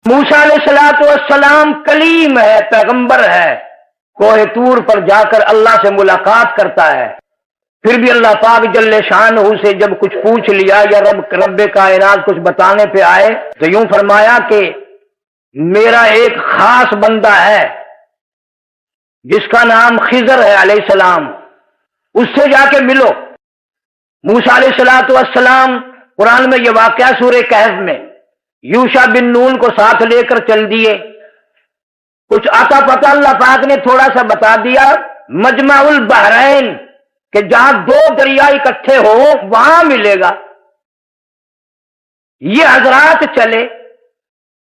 موسیٰ علیہ السلام کلیم ہے، پیغمبر ہے، کوہ طور پر جا کر اللہ سے ملاقات کرتا ہے، پھر بھی اللہ پاک جل شانہ سے جب کچھ پوچھ لیا یا رب کائنات کچھ بتانے پہ آئے تو یوں فرمایا کہ میرا ایک خاص بندہ ہے جس کا نام خضر ہے علیہ السلام، اس سے جا کے ملو۔ موسیٰ علیہ السلام قرآن میں یہ واقعہ سورہ کہف میں یوشع بن نون کو ساتھ لے کر چل دیے، کچھ آتا پتا اللہ پاک نے تھوڑا سا بتا دیا، مجمع البحرین کہ جہاں دو دریا اکٹھے ہو وہاں ملے گا۔ یہ حضرات چلے،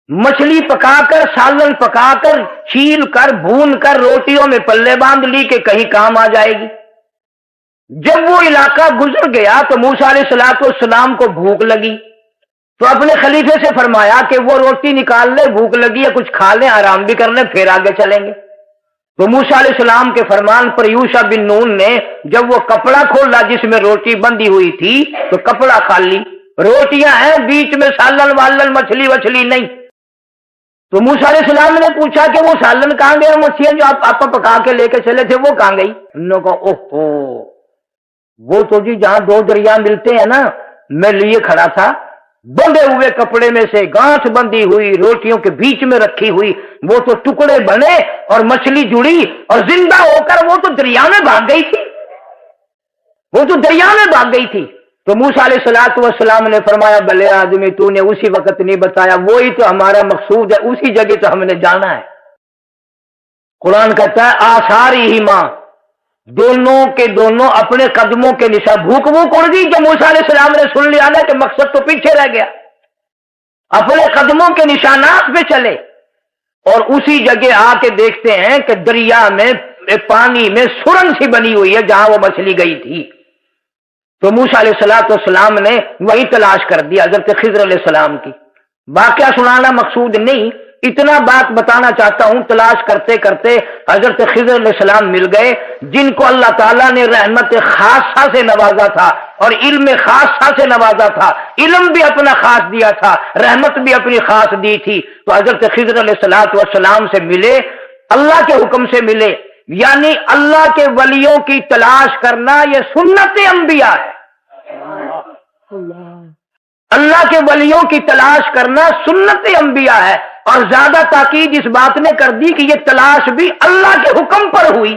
مچھلی پکا کر، سالن پکا کر، چھیل کر، بھون کر روٹیوں میں پلے باندھ لی کہ کہیں کام آ جائے گی۔ جب وہ علاقہ گزر گیا تو موسیٰ علیہ السلام کو بھوک لگی تو اپنے خلیفے سے فرمایا کہ وہ روٹی نکال لے، بھوک لگی ہے، کچھ کھا لیں، آرام بھی کر لیں، پھر آگے چلیں گے۔ تو موسیٰ علیہ السلام کے فرمان پر یوشع بن نون نے جب وہ کپڑا کھولا جس میں روٹی بندھی ہوئی تھی تو کپڑا کھالی، روٹیاں ہیں، بیچ میں سالن والن مچھلی وچھلی نہیں۔ تو موسیٰ علیہ السلام نے پوچھا کہ وہ سالن کہاں گئے، مچھلیاں جو آپ پکا کے لے کے چلے تھے وہ کہاں گئی؟ انہوں نے کہا اوہو، وہ تو جی جہاں دو دریا ملتے ہیں نا، میں لیے کھڑا تھا، بندے ہوئے کپڑے میں سے گانٹھ بندی ہوئی روٹیوں کے بیچ میں رکھی ہوئی، وہ تو ٹکڑے بنے اور مچھلی جڑی اور زندہ ہو کر وہ تو دریا میں بھاگ گئی تھی، وہ تو دریا میں بھاگ گئی تھی۔ تو موسیٰ علیہ السلام نے فرمایا بھلے آدمی، تو نے اسی وقت نہیں بتایا، وہی تو ہمارا مقصود ہے، اسی جگہ تو ہم نے جانا ہے۔ قرآن کہتا ہے آثارہما، دونوں کے دونوں اپنے قدموں کے نشان، بھوک اڑ گئی جب موسیٰ علیہ السلام نے سن لیا نا کہ مقصد تو پیچھے رہ گیا، اپنے قدموں کے نشانات پہ چلے اور اسی جگہ آ کے دیکھتے ہیں کہ دریا میں پانی میں سرنگ سی بنی ہوئی ہے جہاں وہ مچھلی گئی تھی۔ تو موسیٰ علیہ السلام نے وہی تلاش کر دیا حضرت خضر علیہ السلام کی۔ واقعہ سنانا مقصود نہیں، اتنا بات بتانا چاہتا ہوں، تلاش کرتے کرتے حضرت خضر علیہ السلام مل گئے جن کو اللہ تعالیٰ نے رحمت خاصہ سے نوازا تھا اور علم خاصہ سے نوازا تھا، علم بھی اپنا خاص دیا تھا، رحمت بھی اپنی خاص دی تھی۔ تو حضرت خضر علیہ السلام سے ملے، اللہ کے حکم سے ملے، یعنی اللہ کے ولیوں کی تلاش کرنا یہ سنت انبیاء ہے۔ اللہ کے ولیوں کی تلاش کرنا سنت انبیاء ہے، اور زیادہ تاکید اس بات نے کر دی کہ یہ تلاش بھی اللہ کے حکم پر ہوئی۔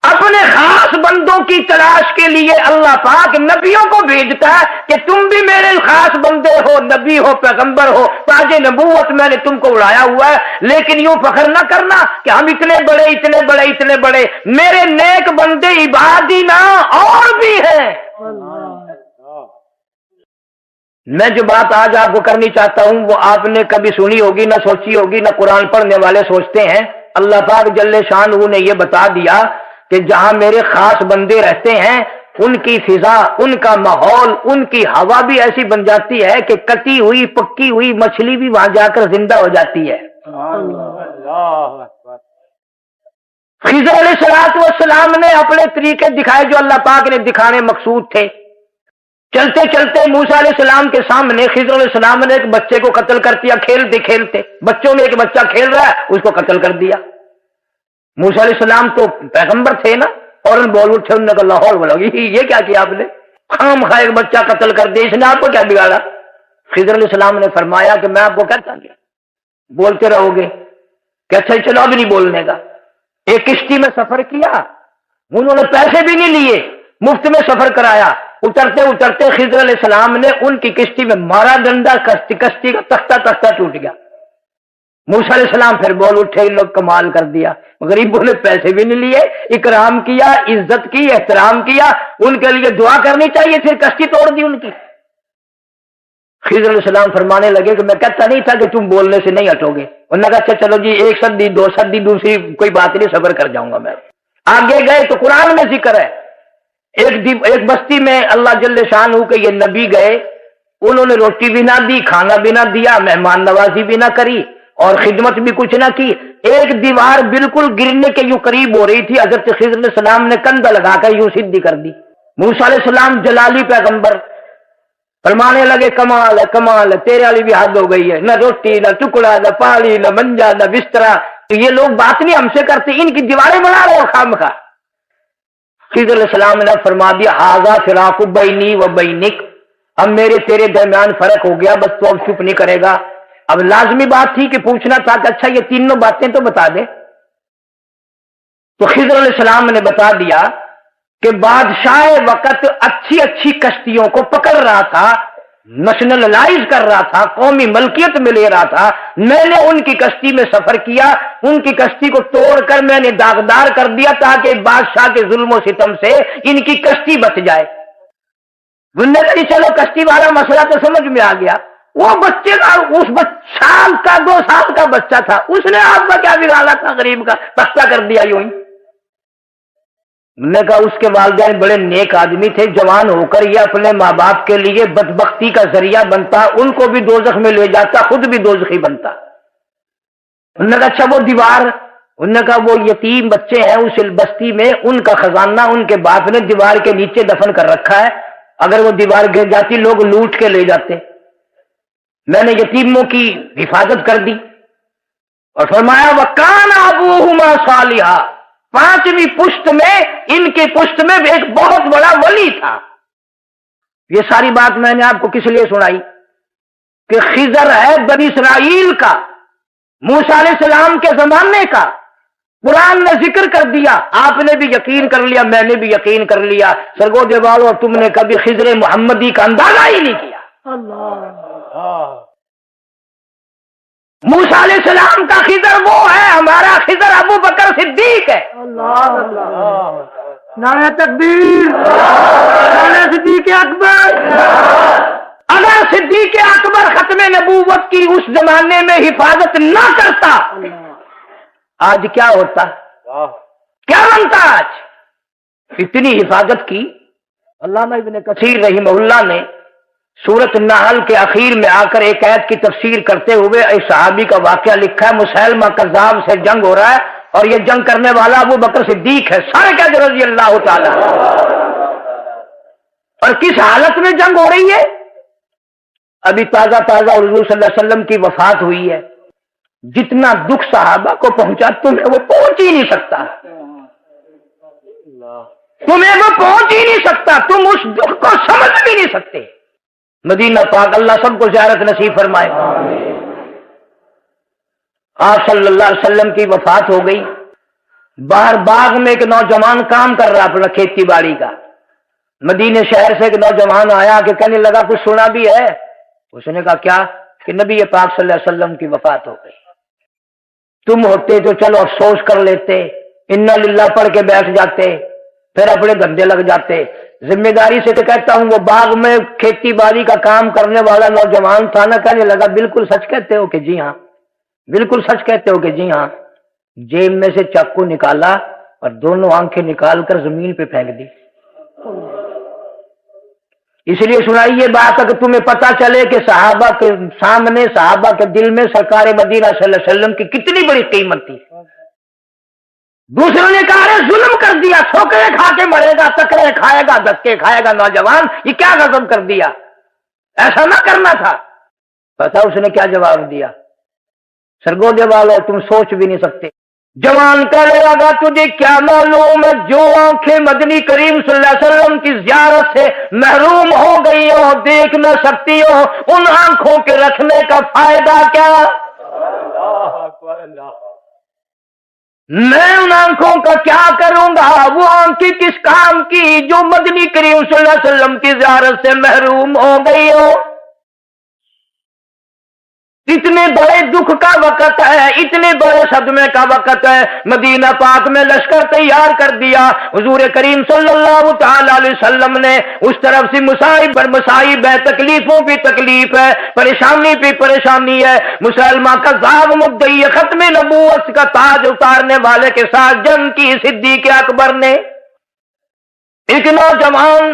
اپنے خاص بندوں کی تلاش کے لیے اللہ پاک نبیوں کو بھیجتا ہے کہ تم بھی میرے خاص بندے ہو، نبی ہو، پیغمبر ہو، تاج نبوت میں نے تم کو اڑایا ہوا ہے، لیکن یوں فخر نہ کرنا کہ ہم اتنے بڑے اتنے بڑے اتنے بڑے، میرے نیک بندے عبادی نہ اور بھی ہیں۔ میں جو بات آج آپ کو کرنی چاہتا ہوں وہ آپ نے کبھی سنی ہوگی نہ سوچی ہوگی، نہ قرآن پڑھنے والے سوچتے ہیں۔ اللہ پاک جل شانہ نے یہ بتا دیا کہ جہاں میرے خاص بندے رہتے ہیں ان کی فضا، ان کا ماحول، ان کی ہوا بھی ایسی بن جاتی ہے کہ کٹی ہوئی پکی ہوئی مچھلی بھی وہاں جا کر زندہ ہو جاتی ہے۔ خضر علیہ السلام نے اپنے طریقے دکھائے جو اللہ پاک نے دکھانے مقصود تھے۔ چلتے چلتے موسیٰ علیہ السلام کے سامنے خضر علیہ السلام نے ایک بچے کو قتل کر دیا، کھیلتے کھیلتے بچوں میں ایک بچہ کھیل رہا ہے، اس کو قتل کر دیا۔ موسیٰ علیہ السلام تو پیغمبر تھے نا، اور بول اٹھے، انہوں نے کہا لاہور بولا یہ کیا کیا آپ نے، خام خواہ ایک بچہ قتل کر دیا، اس نے آپ کو کیا بگاڑا؟ خضر علیہ السلام نے فرمایا کہ میں آپ کو کہتا گیا بولتے رہو گے کہ اچھا چلو اب نہیں بولنے کا۔ ایک کشتی میں سفر کیا، انہوں نے پیسے بھی نہیں لیے، مفت میں سفر کرایا، اترتے اترتے خضر علیہ السلام نے ان کی کشتی میں مارا ڈنڈا، کشتی کا تختہ ٹوٹ گیا۔ موسیٰ علیہ السلام پھر بول اٹھے، ان لوگ کمال کر دیا، غریبوں نے پیسے بھی نہیں لیے، اکرام کیا، عزت کی، احترام کیا، ان کے لیے دعا کرنی چاہیے، پھر کشتی توڑ دی ان کی۔ خضر علیہ السلام فرمانے لگے کہ میں کہتا نہیں تھا کہ تم بولنے سے نہیں ہٹو گے، انہوں نے کہا اچھا چلو جی، ایک سدی دو سدی دوسری کوئی بات نہیں، صبر کر جاؤں گا میں۔ آگے گئے تو قرآن میں ذکر ہے ایک بستی میں اللہ جل شانہ کے یہ نبی گئے، انہوں نے روٹی بھی نہ دی، کھانا بھی نہ دیا، مہمان نوازی بھی نہ کری اور خدمت بھی کچھ نہ کی۔ ایک دیوار بالکل گرنے کے یوں قریب ہو رہی تھی، حضرت خضر علیہ السلام نے کندھا لگا کر یوں سیدھی کر دی۔ موسیٰ علیہ السلام جلالی پیغمبر، فرمانے لگے کمال ہے کمال ہے، تیرے والی بھی حد ہو گئی ہے، نہ روٹی نہ ٹکڑا نہ پانی نہ منجا نہ بسترا، تو یہ لوگ بات نہیں ہم سے کرتے، ان کی دیواریں بنا رہے ہو خامخواہ۔ خضر علیہ السلام نے فرما دیا ھذا فراق بینی و بینک، اب میرے تیرے درمیان فرق ہو گیا، بس تو اب چپ نہیں کرے گا۔ اب لازمی بات تھی کہ پوچھنا تھا کہ اچھا یہ تینوں باتیں تو بتا دے۔ تو خضر علیہ السلام نے بتا دیا کہ بادشاہ وقت اچھی اچھی کشتیوں کو پکڑ رہا تھا، نیشنلائز کر رہا تھا، قومی ملکیت میں لے رہا تھا، میں نے ان کی کشتی میں سفر کیا، ان کی کشتی کو توڑ کر میں نے داغدار کر دیا تاکہ بادشاہ کے ظلم و ستم سے ان کی کشتی بچ جائے۔ انہوں نے چلو کشتی والا مسئلہ تو سمجھ میں آ گیا، وہ بچے کا اس سال کا 2 سال کا بچہ تھا، اس نے آپ کا کیا بگاڑا تھا، غریب کا پختہ کر دیا یوں ہی۔ نے کہا اس کے والدین بڑے نیک آدمی تھے، جوان ہو کر یہ اپنے ماں باپ کے لیے بدبختی کا ذریعہ بنتا، ان کو بھی دوزخ میں لے جاتا، خود بھی دوزخی بنتا۔ انہوں نے کہا اچھا وہ دیوار، انہوں نے کہا وہ یتیم بچے ہیں اس بستی میں، ان کا خزانہ ان کے باپ نے دیوار کے نیچے دفن کر رکھا ہے، اگر وہ دیوار گر جاتی لوگ لوٹ کے لے جاتے، میں نے یتیموں کی حفاظت کر دی۔ اور فرمایا وَكَانَ أَبُوهُمَا صَالِحًا، 5ویں پشت میں ان کے پشت میں ایک بہت بڑا ولی تھا۔ یہ ساری بات میں نے آپ کو کس لیے سنائی کہ خضر ہے بنی اسرائیل کا، موسیٰ علیہ السلام کے زمانے کا، قرآن نے ذکر کر دیا، آپ نے بھی یقین کر لیا، میں نے بھی یقین کر لیا، سرگودے والو تم نے کبھی خضر محمدی کا اندازہ ہی نہیں کیا۔ موسیٰ علیہ السلام کا خضر وہ ہے، ہمارا خضر ابو بکر صدیق ہے۔ نعرہ تکبیر، نعرہ صدیق اکبر۔ اگر صدیق اکبر ختم نبوت کی اس زمانے میں حفاظت نہ کرتا آج کیا ہوتا، کیا بنتا؟ آج اتنی حفاظت کی۔ علامہ ابن کثیر رحمہ اللہ نے سورۃ النحل کے اخیر میں آ کر ایک آیت کی تفسیر کرتے ہوئے ایک صحابی کا واقعہ لکھا ہے، مسیلمہ کذاب سے جنگ ہو رہا ہے اور یہ جنگ کرنے والا ابو بکر صدیق ہے، صادق رضی اللہ تعالی، اور کس حالت میں جنگ ہو رہی ہے؟ ابھی تازہ حضور صلی اللہ علیہ وسلم کی وفات ہوئی ہے، جتنا دکھ صحابہ کو پہنچا تمہیں وہ پہنچ ہی نہیں سکتا، تمہیں وہ پہنچ ہی نہیں سکتا، تم اس دکھ کو سمجھ بھی نہیں سکتے۔ مدینہ پاک اللہ سب کو زیارت نصیب فرمائے۔ آپ صلی اللہ علیہ وسلم کی وفات ہو گئی، باہر باغ میں ایک نوجوان کام کر رہا اپنا کھیتی باڑی کا، مدینے شہر سے ایک نوجوان آیا کہ کہنے لگا کچھ سنا بھی ہے؟ اس نے کہا کیا؟ کہ نبی پاک صلی اللہ علیہ وسلم کی وفات ہو گئی، تم ہوتے تو چلو افسوس کر لیتے، انا للہ پڑھ کے بیٹھ جاتے، پھر اپنے دھندے لگ جاتے۔ ذمہ داری سے تو کہتا ہوں وہ باغ میں کھیتی باڑی کا کام کرنے والا نوجوان تھا نا، کہنے لگا بالکل سچ کہتے ہو کہ جی ہاں، بالکل سچ کہتے ہو کہ جی ہاں۔ جیب میں سے چاقو نکالا اور دونوں آنکھیں نکال کر زمین پہ پھینک دی۔ اس لیے سنائی یہ بات اگر تمہیں پتا چلے کہ صحابہ کے سامنے، صحابہ کے دل میں سرکار مدینہ صلی اللہ علیہ وسلم کی کتنی بڑی قیمت تھی۔ دوسروں نے کہا ظلم کر دیا، ٹھوکرے کھا کے مرے گا، ٹکرے کھائے گا، دھکے کھائے گا نوجوان، یہ کیا غضب کر دیا، ایسا نہ کرنا تھا۔ پتا اس نے کیا جواب دیا؟ سرگودے والو تم سوچ بھی نہیں سکتے۔ جوان کہنے لگا تجھے کیا معلوم ہے، جو آنکھیں مدنی کریم صلی اللہ علیہ وسلم کی زیارت سے محروم ہو گئی ہو، دیکھ نہ سکتی ہو، ان آنکھوں کے رکھنے کا فائدہ کیا؟ میں ان آنکھوں کا کیا کروں گا؟ وہ آنکھیں کس کام کی جو مدنی کریم صلی اللہ علیہ وسلم کی زیارت سے محروم ہو گئی ہو۔ اتنے بڑے دکھ کا وقت ہے، اتنے بڑے صدمے کا وقت ہے، مدینہ پاک میں لشکر تیار کر دیا، حضور کریم صلی اللہ تعالی علیہ وسلم نے اس طرف سے مصائب پر مصائب ہے، تکلیفوں پہ تکلیف ہے، پریشانی پہ پریشانی ہے، مسلمہ کذاب مدعی ختم نبوت کا تاج اتارنے والے کے ساتھ جنگ کی صدیق اکبر نے۔ ایک نوجوان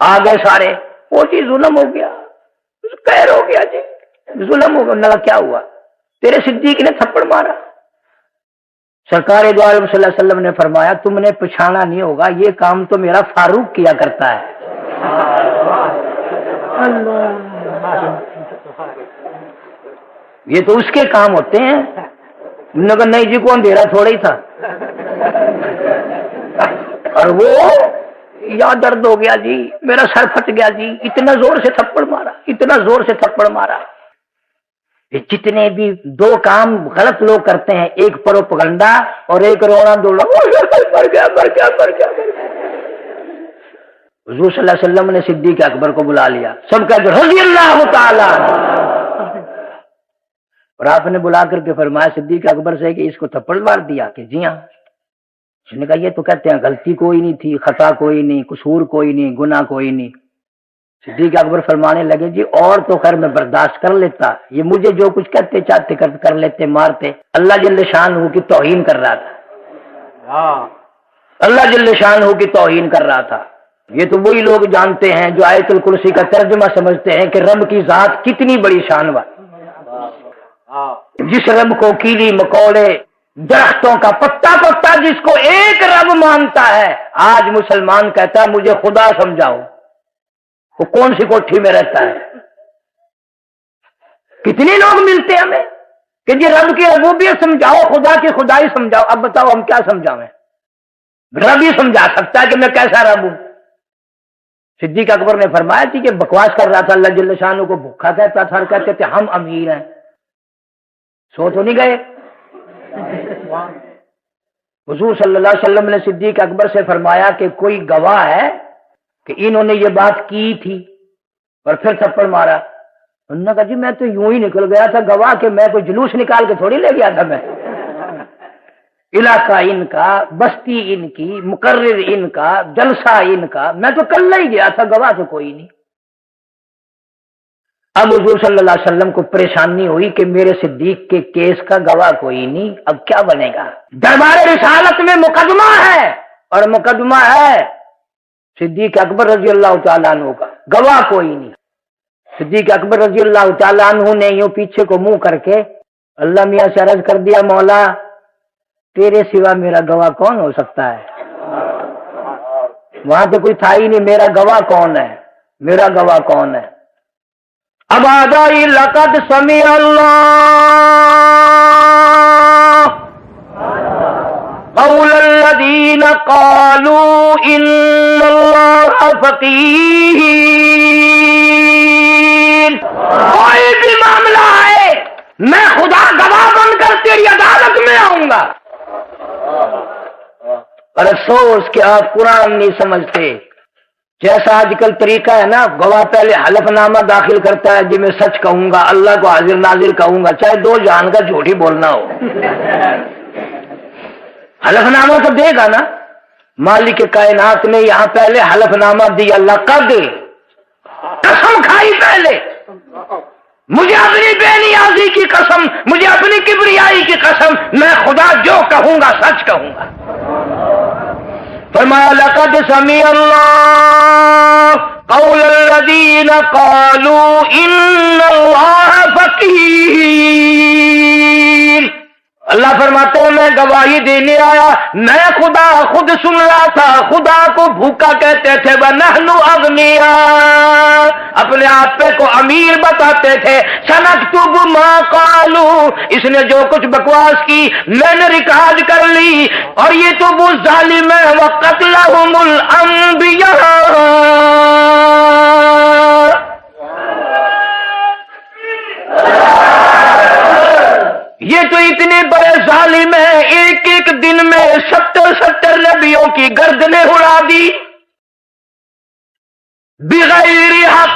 آ گئے سارے، وہ جی ظلم ہو گیا، قہر ہو گیا جی، ظلم ہو گیا۔ انہوں نے کہا کیا ہوا؟ تیرے صدیق نے تھپڑ مارا۔ سرکار دو عالم صلی اللہ علیہ وسلم نے فرمایا تم نے پچھانا نہیں ہوگا، یہ کام تو میرا فاروق کیا کرتا ہے۔ یہ تو اس کے کام ہوتے ہیں۔ انہوں نے کہا نہیں جی، کو اندھیرا تھوڑا ہی تھا۔ اور وہ یا درد ہو گیا جی، میرا سر پھٹ گیا جی، اتنا زور سے تھپڑ مارا، اتنا زور سے تھپڑ مارا۔ یہ جتنے بھی دو کام غلط لوگ کرتے ہیں، ایک پروپگنڈا اور ایک رونا دوڑنا، مر گیا مر گیا مر گیا۔ حضور صلی اللہ علیہ وسلم نے صدیق اکبر کو بلا لیا، سب کہتے رضی اللہ تعالیٰ عنہ، اور آپ نے بلا کر کے فرمایا صدیق اکبر سے کہ اس کو تھپڑ مار دیا؟ کہ جی ہاں۔ اس نے کہا یہ تو کہتے ہیں غلطی کوئی نہیں تھی، خطا کوئی نہیں، قصور کوئی نہیں، گناہ کوئی نہیں۔ صدیق اکبر فرمانے لگے جی اور تو خیر میں برداشت کر لیتا، یہ مجھے جو کچھ کہتے چاہتے کر لیتے، مارتے، اللہ جل شانہ کی توہین کر رہا تھا، اللہ جل شانہ کی توہین کر رہا تھا۔ یہ تو وہی لوگ جانتے ہیں جو آیت الکرسی کا ترجمہ سمجھتے ہیں کہ رب کی ذات کتنی بڑی شان والی، جس رب کو کیڑی مکوڑے درختوں کا پتا پتا جس کو ایک رب مانتا ہے، آج مسلمان کہتا ہے مجھے خدا سمجھاؤ، وہ کون سی کوٹھی میں رہتا ہے؟ کتنے لوگ ملتے ہیں ہمیں کہ جی رب کی ربوبیت سمجھاؤ، خدا کی خدائی سمجھاؤ۔ اب بتاؤ ہم کیا سمجھائیں؟ رب ہی سمجھا سکتا ہے کہ میں کیسا رب ہوں۔ صدیق اکبر نے فرمایا تھی کہ بکواس کر رہا تھا، اللہ جل شانہ کو بھوکا کہتا تھا اور کہتے تھے ہم امیر ہیں۔ سو تو نہیں گئے؟ حضور صلی اللہ علیہ وسلم نے صدیق اکبر سے فرمایا کہ کوئی گواہ ہے کہ انہوں نے یہ بات کی تھی اور پھر تھپڑ مارا؟ انہوں نے کہا جی میں تو یوں ہی نکل گیا تھا گواہ کہ میں کوئی جلوس نکال کے تھوڑی لے گیا تھا، میں علاقہ ان کا، بستی ان کی، مقرر ان کا، جلسہ ان کا، میں تو کل ہی گیا تھا، گواہ تو کوئی نہیں۔ اب حضور صلی اللہ علیہ وسلم کو پریشانی ہوئی کہ میرے صدیق کے کیس کا گواہ کوئی نہیں، اب کیا بنے گا؟ دربار رسالت میں مقدمہ ہے، اور مقدمہ ہے صدیق اکبر رضی اللہ تعالیٰ عنہ کا، گواہ کوئی نہیں۔ صدیق اکبر رضی اللہ تعالیٰ عنہ نے یوں پیچھے کو منہ کر کے اللہ میاں سے عرض کر دیا مولا تیرے سوا میرا گواہ کون ہو سکتا ہے؟ وہاں تو کوئی تھا ہی نہیں، میرا گواہ کون ہے، میرا گواہ کون ہے؟ اب آدائی لقد سمع اللہ قول الذین قالوا ان اللہ فقیر۔ کوئی بھی معاملہ ہے میں خدا گواہ بن کر تیری عدالت میں آؤں گا۔ اور افسوس کہ آپ قرآن نہیں سمجھتے۔ جیسا آج کل طریقہ ہے نا، گواہ پہلے حلف نامہ داخل کرتا ہے جی میں سچ کہوں گا، اللہ کو حاضر ناظر کہوں گا، چاہے دو جہان کا جھوٹ ہی بولنا ہو۔ حلف نامہ تو دے گا نا، مالک کائنات نے یہاں پہلے حلف نامہ دیا، لقد قسم کھائی پہلے، مجھے اپنی بے نیازی کی قسم، مجھے اپنی کبریائی کی قسم، میں خدا جو کہوں گا سچ کہوں گا۔ فرمایا لقد سمع اللہ قول الذین قالوا ان اللہ فقیر۔ اللہ فرماتے ہیں میں گواہی دینے آیا، میں خدا خود سن رہا تھا، خدا کو بھوکا کہتے تھے، وَنَحْنُ أَغْنِيَاء، اپنے آپ پہ کو امیر بتاتے تھے، سَنَكْتُبُ مَا قَالُوا، اس نے جو کچھ بکواس کی میں نے ریکارڈ کر لی، اور یہ تو وہ ظالم ہے، وَقَتْلَهُمُ الْأَنْبِيَاءُ، یہ تو اتنے بڑے ظالم ہیں، ایک ایک دن میں 70 نبیوں کی گردنیں اڑا دی بغیر حق،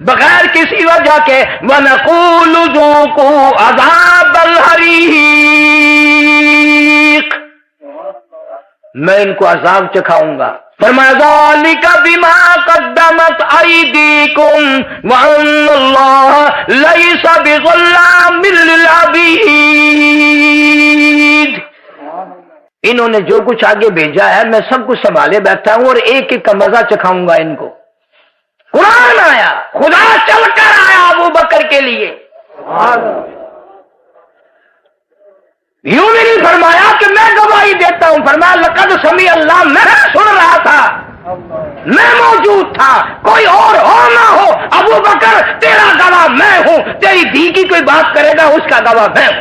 بغیر کسی وجہ کے۔ وَنَقُولُ ذُوقُوا عَذَابَ الْحَرِيقِ، میں ان کو عذاب چکھاؤں گا۔ فرمایا ذَلِكَ بِمَا قَدَّمَتْ أَيْدِيكُمْ وَأَنَّ اللَّهَ لَيْسَ بِظَلَّامٍ لِّلْعَبِيدِ، انہوں نے جو کچھ آگے بھیجا ہے میں سب کچھ سنبھالے بیٹھا ہوں، اور ایک ایک کا مزہ چکھاؤں گا ان کو۔ قرآن آیا، خدا چل کر آیا ابو بکر کے لیے. یوں بھی نہیں فرمایا کہ میں گواہی دیتا ہوں، فرمایا لقد سمیع اللہ، میں سن رہا تھا، میں موجود تھا، کوئی اور ہو نہ ہو، ابو بکر تیرا گواہ میں ہوں، تیری دی کی کوئی بات کرے گا اس کا گواہ میں ہوں.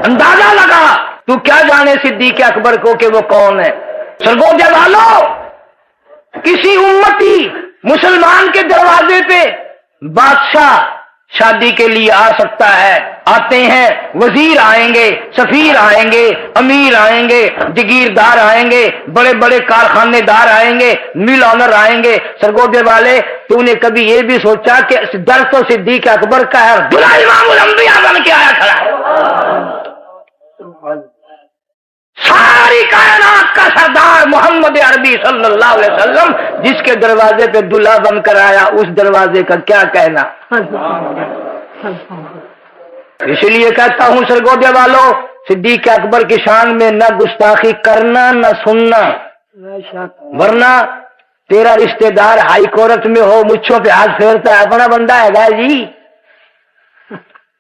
اندازہ لگا، تو کیا جانے صدیق اکبر کو کہ وہ کون ہے. سرگوجے والو، کسی امتی مسلمان کے دروازے پہ بادشاہ شادی کے لیے آ سکتا ہے، آتے ہیں، وزیر آئیں گے، سفیر آئیں گے، امیر آئیں گے، جگیردار آئیں گے، بڑے بڑے کارخانے دار آئیں گے، مل آنر آئیں گے. سرگوجے والے، تو نے کبھی یہ بھی سوچا کہ در تو صدیق اکبر کا ہے، بلا امام الانبیاء بن کے آیا کھڑا ہے، ساری کائنات کا سردار محمد عربی صلی اللہ علیہ وسلم جس کے دروازے پہ دلہا بن کر آیا، اس دروازے کا کیا کہنا. اس لیے کہتا ہوں سرگوجے والوں، صدیق اکبر کی شان میں نہ گستاخی کرنا نہ سننا، ورنہ تیرا رشتہ دار ہائی کورٹ میں ہو، مچھوں پہ ہاتھ پھیرتا ہے، اپنا بندہ ہے گا جی.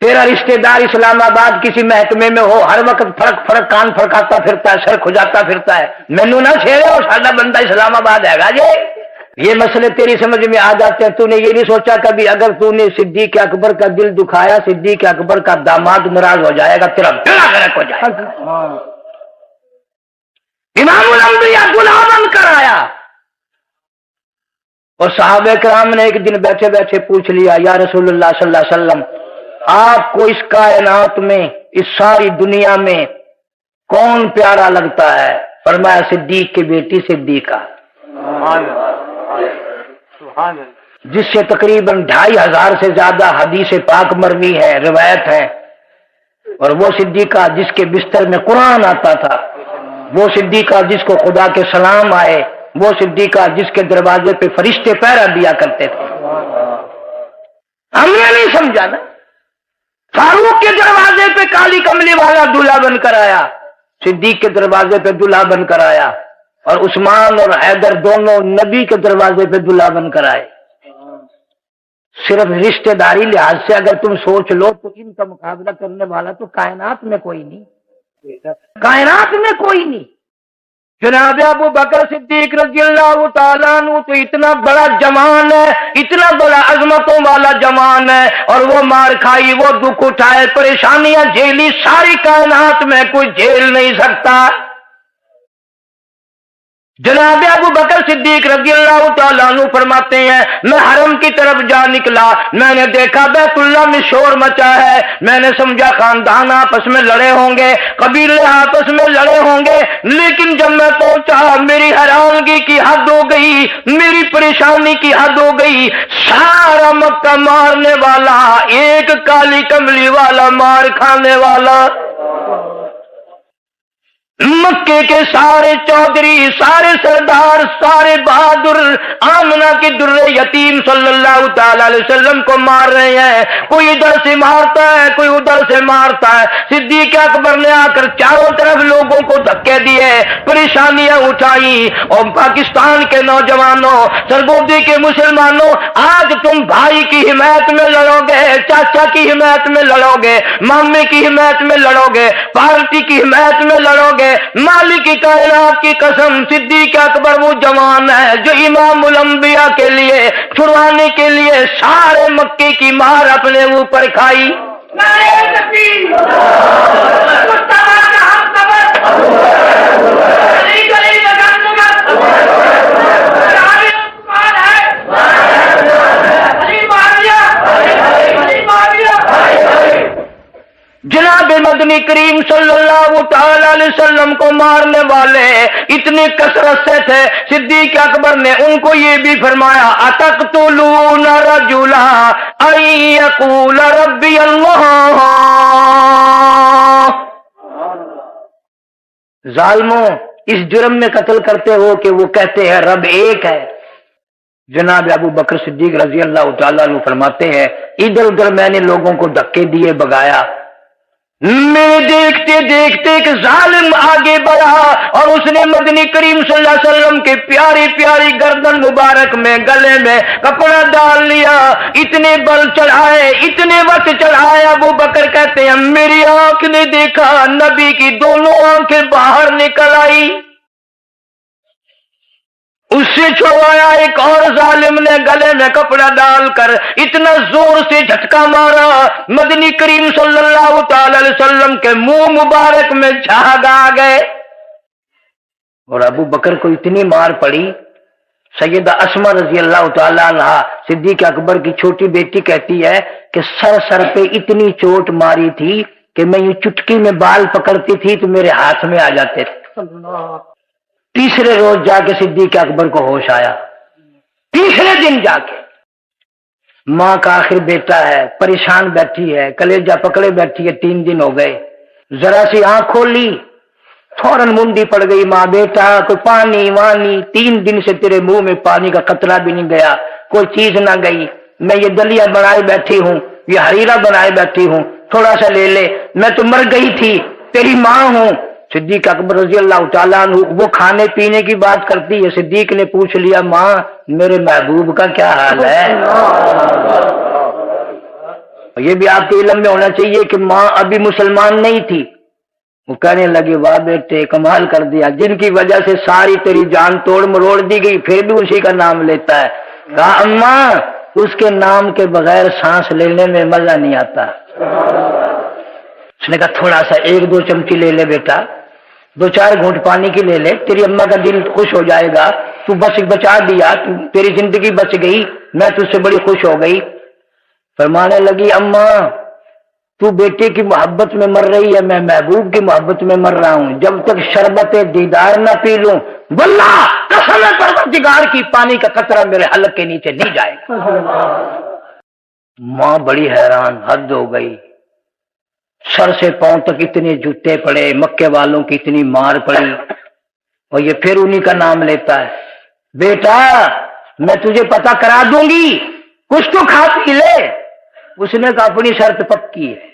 تیرا رشتہ دار اسلام آباد کسی محکمے میں ہو، ہر وقت فرق فرق کان فرقاتا پھرتا ہے، سر کھجاتا پھرتا ہے، مینو نہ چھیڑو، ساڈا بندہ اسلام آباد ہے گا جی. یہ مسئلے تیری سمجھ میں آ جاتے ہیں. تو نے یہ نہیں سوچا کبھی اگر تو نے صدیق اکبر کا دل دکھایا، صدیق اکبر کا داماد ناراض ہو جائے گا، تیرا بیڑا غرق ہو جائے گا. امام الانبیاء دلہا بن کر آیا، اور صحابہ کرام نے ایک دن بیٹھے بیٹھے پوچھ لیا، یا رسول اللہ صلی اللہ علیہ وسلم، آپ کو اس کائنات میں، اس ساری دنیا میں کون پیارا لگتا ہے؟ فرمایا صدیق کی بیٹی صدیقہ، جس سے تقریباً 2500 سے زیادہ حدیث پاک مروی ہے، روایت ہے. اور وہ صدیقہ جس کے بستر میں قرآن آتا تھا، وہ صدیقہ جس کو خدا کے سلام آئے، وہ صدیقہ جس کے دروازے پہ فرشتے پہرا دیا کرتے تھے. ہم نے نہیں سمجھا نا. فاروق کے دروازے پہ کالی کملی والا دلہا بن کر آیا، صدیق کے دروازے پہ دلہا بن کر آیا، اور عثمان اور حیدر دونوں نبی کے دروازے پہ دلہا بن کر آئے. صرف رشتہ داری لحاظ سے اگر تم سوچ لو تو ان کا مقابلہ کرنے والا تو کائنات میں کوئی نہیں، کائنات میں کوئی نہیں. جناب ابو بکر صدیق رضی اللہ تعالیٰ عنہ تو اتنا بڑا جوان ہے، اتنا بڑا عظمتوں والا جوان ہے، اور وہ مار کھائی، وہ دکھ اٹھائے، پریشانیاں جھیلی، ساری کائنات میں کوئی جھیل نہیں سکتا. جناب ابو بکر صدیق رضی اللہ تعالیٰ عنہ فرماتے ہیں، میں حرم کی طرف جا نکلا، میں نے دیکھا بیت اللہ میں شور مچا ہے، میں نے سمجھا خاندان آپس میں لڑے ہوں گے، قبیلے آپس میں لڑے ہوں گے. لیکن جب میں پہنچا میری حیرانگی کی حد ہو گئی، میری پریشانی کی حد ہو گئی. سارا مکہ مارنے والا، ایک کالی کملی والا مار کھانے والا، مکے کے سارے چودھری، سارے سردار، سارے بہادر آمنہ کے در یتیم صلی اللہ تعالی علیہ وسلم کو مار رہے ہیں. کوئی ادھر سے مارتا ہے، کوئی ادھر سے مارتا ہے. صدیق اکبر نے آ کر چاروں طرف لوگوں کو دھکے دیے، پریشانیاں اٹھائی. اور پاکستان کے نوجوانوں، سرگوجی کے مسلمانوں، آج تم بھائی کی حمایت میں لڑو گے، چاچا کی حمایت میں لڑو گے، مامے کی حمایت میں لڑو گے، پارٹی کی حمایت میں لڑو گے. مالک کی کائنات کی قسم، صدیق اکبر وہ جوان ہے جو امام الانبیاء کے لیے چھڑوانے کے لیے سارے مکے کی مار اپنے اوپر کھائی. جناب مدنی کریم صلی اللہ تعالی علیہ وسلم کو مارنے والے اتنی کثرت سے تھے، صدیق اکبر نے ان کو یہ بھی فرمایا، اتقتلون رجلا ان یقول ربی اللہ. ظالموں، اس جرم میں قتل کرتے ہو کہ وہ کہتے ہیں رب ایک ہے. جناب ابو بکر صدیق رضی اللہ تعالیٰ عنہ فرماتے ہیں، ادھر ادھر میں نے لوگوں کو دھکے دیے، بگایا، میں دیکھتے دیکھتے ایک ظالم آگے بڑھا اور اس نے مدنی کریم صلی اللہ علیہ وسلم کے پیاری پیاری گردن مبارک میں گلے میں کپڑا ڈال لیا. اتنے بل چڑھائے, اتنے وقت چڑھائے. ابو بکر کہتے ہیں میری آنکھ نے دیکھا نبی کی دونوں آنکھیں باہر نکل آئی. اس سے چھڑوایا. ایک اور ظالم نے گلے میں کپڑا ڈال کر اتنا زور سے جھٹکا مارا, مدنی کریم صلی اللہ تعالی علیہ وسلم کے منہ مبارک میں جھاگ آ گئے. اور ابو بکر کو اتنی مار پڑی. سیدہ اسما رضی اللہ تعالی عنہ صدیق اکبر کی چھوٹی بیٹی کہتی ہے کہ سر پہ اتنی چوٹ ماری تھی کہ میں یہ چٹکی میں بال پکڑتی تھی تو میرے ہاتھ میں آ جاتے تھے. تیسرے روز جا کے صدیق اکبر کو ہوش آیا. تیسرے دن جا کے ماں کا آخر بیٹا ہے, پریشان بیٹھی ہے, کلیجہ پکڑے بیٹھی ہے. 3 دن ہو گئے. ذرا سی آنکھ کھولی فوراً منڈی پڑ گئی ماں. بیٹا کوئی پانی وانی, 3 دن سے تیرے منہ میں پانی کا قطرہ بھی نہیں گیا, کوئی چیز نہ گئی. میں یہ دلیا بنائے بیٹھی ہوں, یہ ہریرا بنائے بیٹھی ہوں, تھوڑا سا لے لے. میں تو مر گئی تھی, تیری ماں ہوں. صدیق اکبر رضی اللہ تعالیٰ عنہ وہ کھانے پینے کی بات کرتی ہے. صدیق نے پوچھ لیا ماں میرے محبوب کا کیا حال ہے؟ یہ بھی آپ کے علم میں ہونا چاہیے کہ ماں ابھی مسلمان نہیں تھی. وہ کہنے لگے واہ بیٹے کمال کر دیا, جن کی وجہ سے ساری تیری جان توڑ مروڑ دی گئی پھر بھی اسی کا نام لیتا ہے. کہا اماں اس کے نام کے بغیر سانس لینے میں مزہ نہیں آتا. اس نے کہا تھوڑا سا 1-2 چمچی لے لے بیٹا, 2-4 گھونٹ پانی کی لے لے, تیری اماں کا دل خوش ہو جائے گا. تو بس بچا دیا, تیری زندگی بچ گئی, میں تجھ سے بڑی خوش ہو گئی. فرمانے لگی اماں تو بیٹے کی محبت میں مر رہی ہے, میں محبوب کی محبت میں مر رہا ہوں. جب تک شربت دیدار نہ پی لوں واللہ قسم پروردگار کی پانی کا قطرہ میرے حلق کے نیچے نہیں جائے گا. ماں بڑی حیران, حد ہو گئی. سر سے پاؤں تک اتنے جوتے پڑے, مکے والوں کی اتنی مار پڑی, اور یہ پھر انہی کا نام لیتا ہے. بیٹا میں تجھے پتہ کرا دوں گی, کچھ تو کھا پی لے. اس نے کہا اپنی شرط پکی ہے,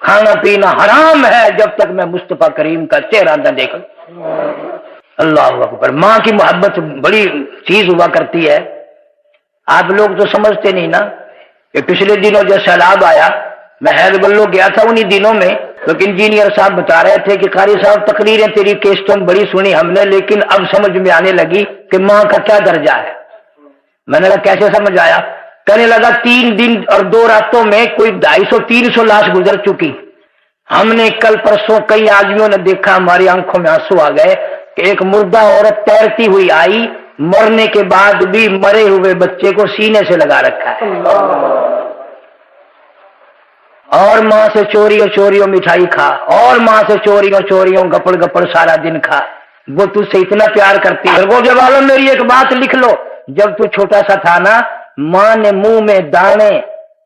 کھانا پینا حرام ہے جب تک میں مصطفیٰ کریم کا چہرہ نہ دیکھوں. اللہ اکبر. ماں کی محبت بڑی چیز ہوا کرتی ہے. آپ لوگ تو سمجھتے نہیں نا کہ پچھلے دنوں جو سیلاب آیا, میں حیض بلو گیا تھا انہی دنوں میں, تو انجینئر صاحب بتا رہے تھے کہ قاری صاحب تقریریں تیری کیسٹوں بڑی سنی ہم نے, لیکن اب سمجھ میں آنے لگی کہ ماں کا کیا درجہ ہے. میں نے کہا کیسے سمجھ آیا؟ کہنے لگا 3 دن اور 2 راتوں میں کوئی 250-300 لاش گزر چکی. ہم نے کل پرسوں کئی آدمیوں نے دیکھا, ہماری آنکھوں میں آنسو آ گئے کہ ایک مردہ عورت تیرتی ہوئی آئی, مرنے کے بعد بھی مرے ہوئے بچے کو سینے سے لگا رکھا ہے, اور ماں سے چوریوں مٹھائی کھا, اور ماں سے چوریوں گپڑ سارا دن کھا. وہ تجھ سے اتنا پیار کرتی ہے. وہ جب عالم میری ایک بات لکھ لو, جب تو چھوٹا سا تھا نا, ماں نے منہ میں دانے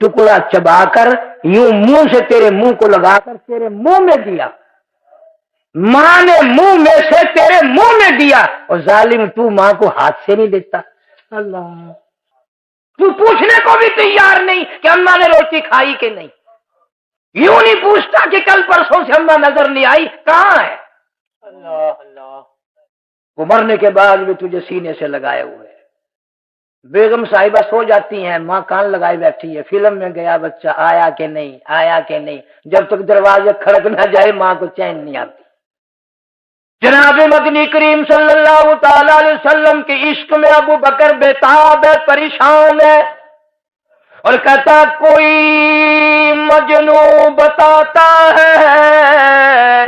ٹکڑا چبا کر یوں منہ سے تیرے منہ کو لگا کر تیرے منہ میں دیا. ماں نے منہ میں سے تیرے منہ میں دیا, اور ظالم تو ماں کو ہاتھ سے نہیں دیتا. اللہ, تو پوچھنے کو بھی تیار نہیں کہ اماں نے روٹی کھائی کہ نہیں. یوں نہیں پوچھتا کہ کل پرسوں سے اماں نظر نہیں آئی, کہاں ہے. اللہ اللہ. وہ مرنے کے بعد بھی تجھے سینے سے لگائے ہوئے. بیگم صاحبہ سو جاتی ہیں, ماں کان لگائی بیٹھی ہے, فلم میں گیا بچہ آیا کہ نہیں آیا کہ نہیں. جب تک دروازے کھڑک نہ جائے ماں کو چین نہیں آتی. جناب مدنی کریم صلی اللہ تعالی علیہ وسلم کے عشق میں ابو بکر بےتاب ہے, پریشان ہے, اور کہتا کوئی مجنو بتاتا ہے,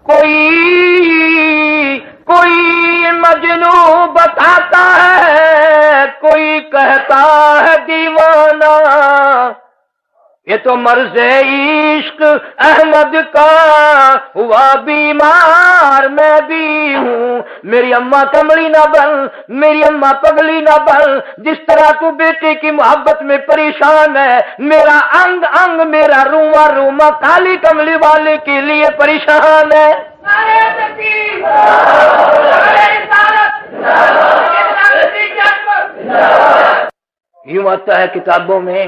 کوئی مجنو بتاتا ہے, کوئی کہتا ہے دیوانہ. یہ تو مرض عشق احمد کا ہوا بیمار میں بھی ہوں. میری اماں کملی نہ بن, میری اماں پگلی نہ بن. جس طرح تو بیٹے کی محبت میں پریشان ہے, میرا انگ انگ میرا روما روما کالی کملی والے کے لیے پریشان ہے. یوں آتا ہے کتابوں میں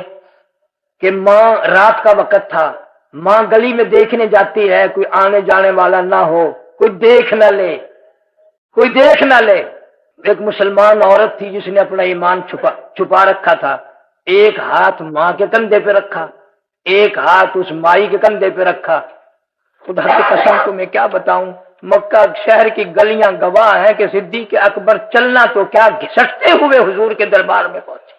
کہ ماں, رات کا وقت تھا, ماں گلی میں دیکھنے جاتی ہے، کوئی آنے جانے والا نہ ہو، کوئی دیکھ نہ لے، کوئی دیکھ نہ لے۔ ایک مسلمان عورت تھی جس نے اپنا ایمان چھپا رکھا تھا، ایک ہاتھ ماں کے کندھے پہ رکھا، ایک ہاتھ اس مائی کے کندھے پہ رکھا۔ خدا کی قسم تمہیں کیا بتاؤں، مکہ شہر کی گلیاں گواہ ہیں کہ صدیق اکبر چلنا تو کیا گھسٹتے ہوئے حضور کے دربار میں پہنچے۔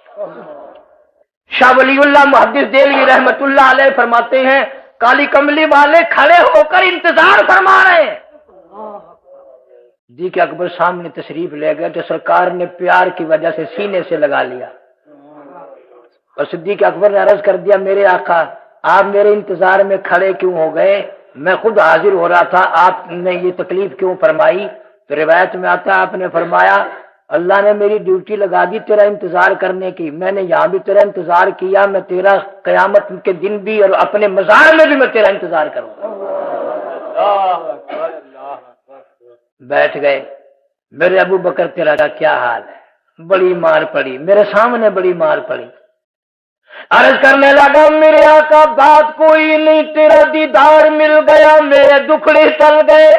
شاہ ولی اللہ محدث دہلوی رحمت اللہ علیہ فرماتے ہیں کالی کملی والے کھڑے ہو کر انتظار فرما رہے ہیں۔ صدیق اکبر سامنے تشریف لے گئے تو سرکار نے پیار کی وجہ سے سینے سے لگا لیا، اور صدیق اکبر نے عرض کر دیا میرے آقا آپ میرے انتظار میں کھڑے کیوں ہو گئے؟ میں خود حاضر ہو رہا تھا، آپ نے یہ تکلیف کیوں فرمائی؟ تو روایت میں آتا آپ نے فرمایا اللہ نے میری ڈیوٹی لگا دی تیرا انتظار کرنے کی، میں نے یہاں بھی تیرا انتظار کیا، میں تیرا قیامت کے دن بھی اور اپنے مزار میں بھی میں تیرا انتظار کروں گا۔ بیٹھ گئے۔ میرے ابو بکر تیرا کیا حال ہے؟ بڑی مار پڑی، میرے سامنے بڑی مار پڑی۔ عرض کرنے لگا میرے آقا بات کوئی نہیں، تیرا دیدار مل گیا، میرے دکھڑے ٹل گئے،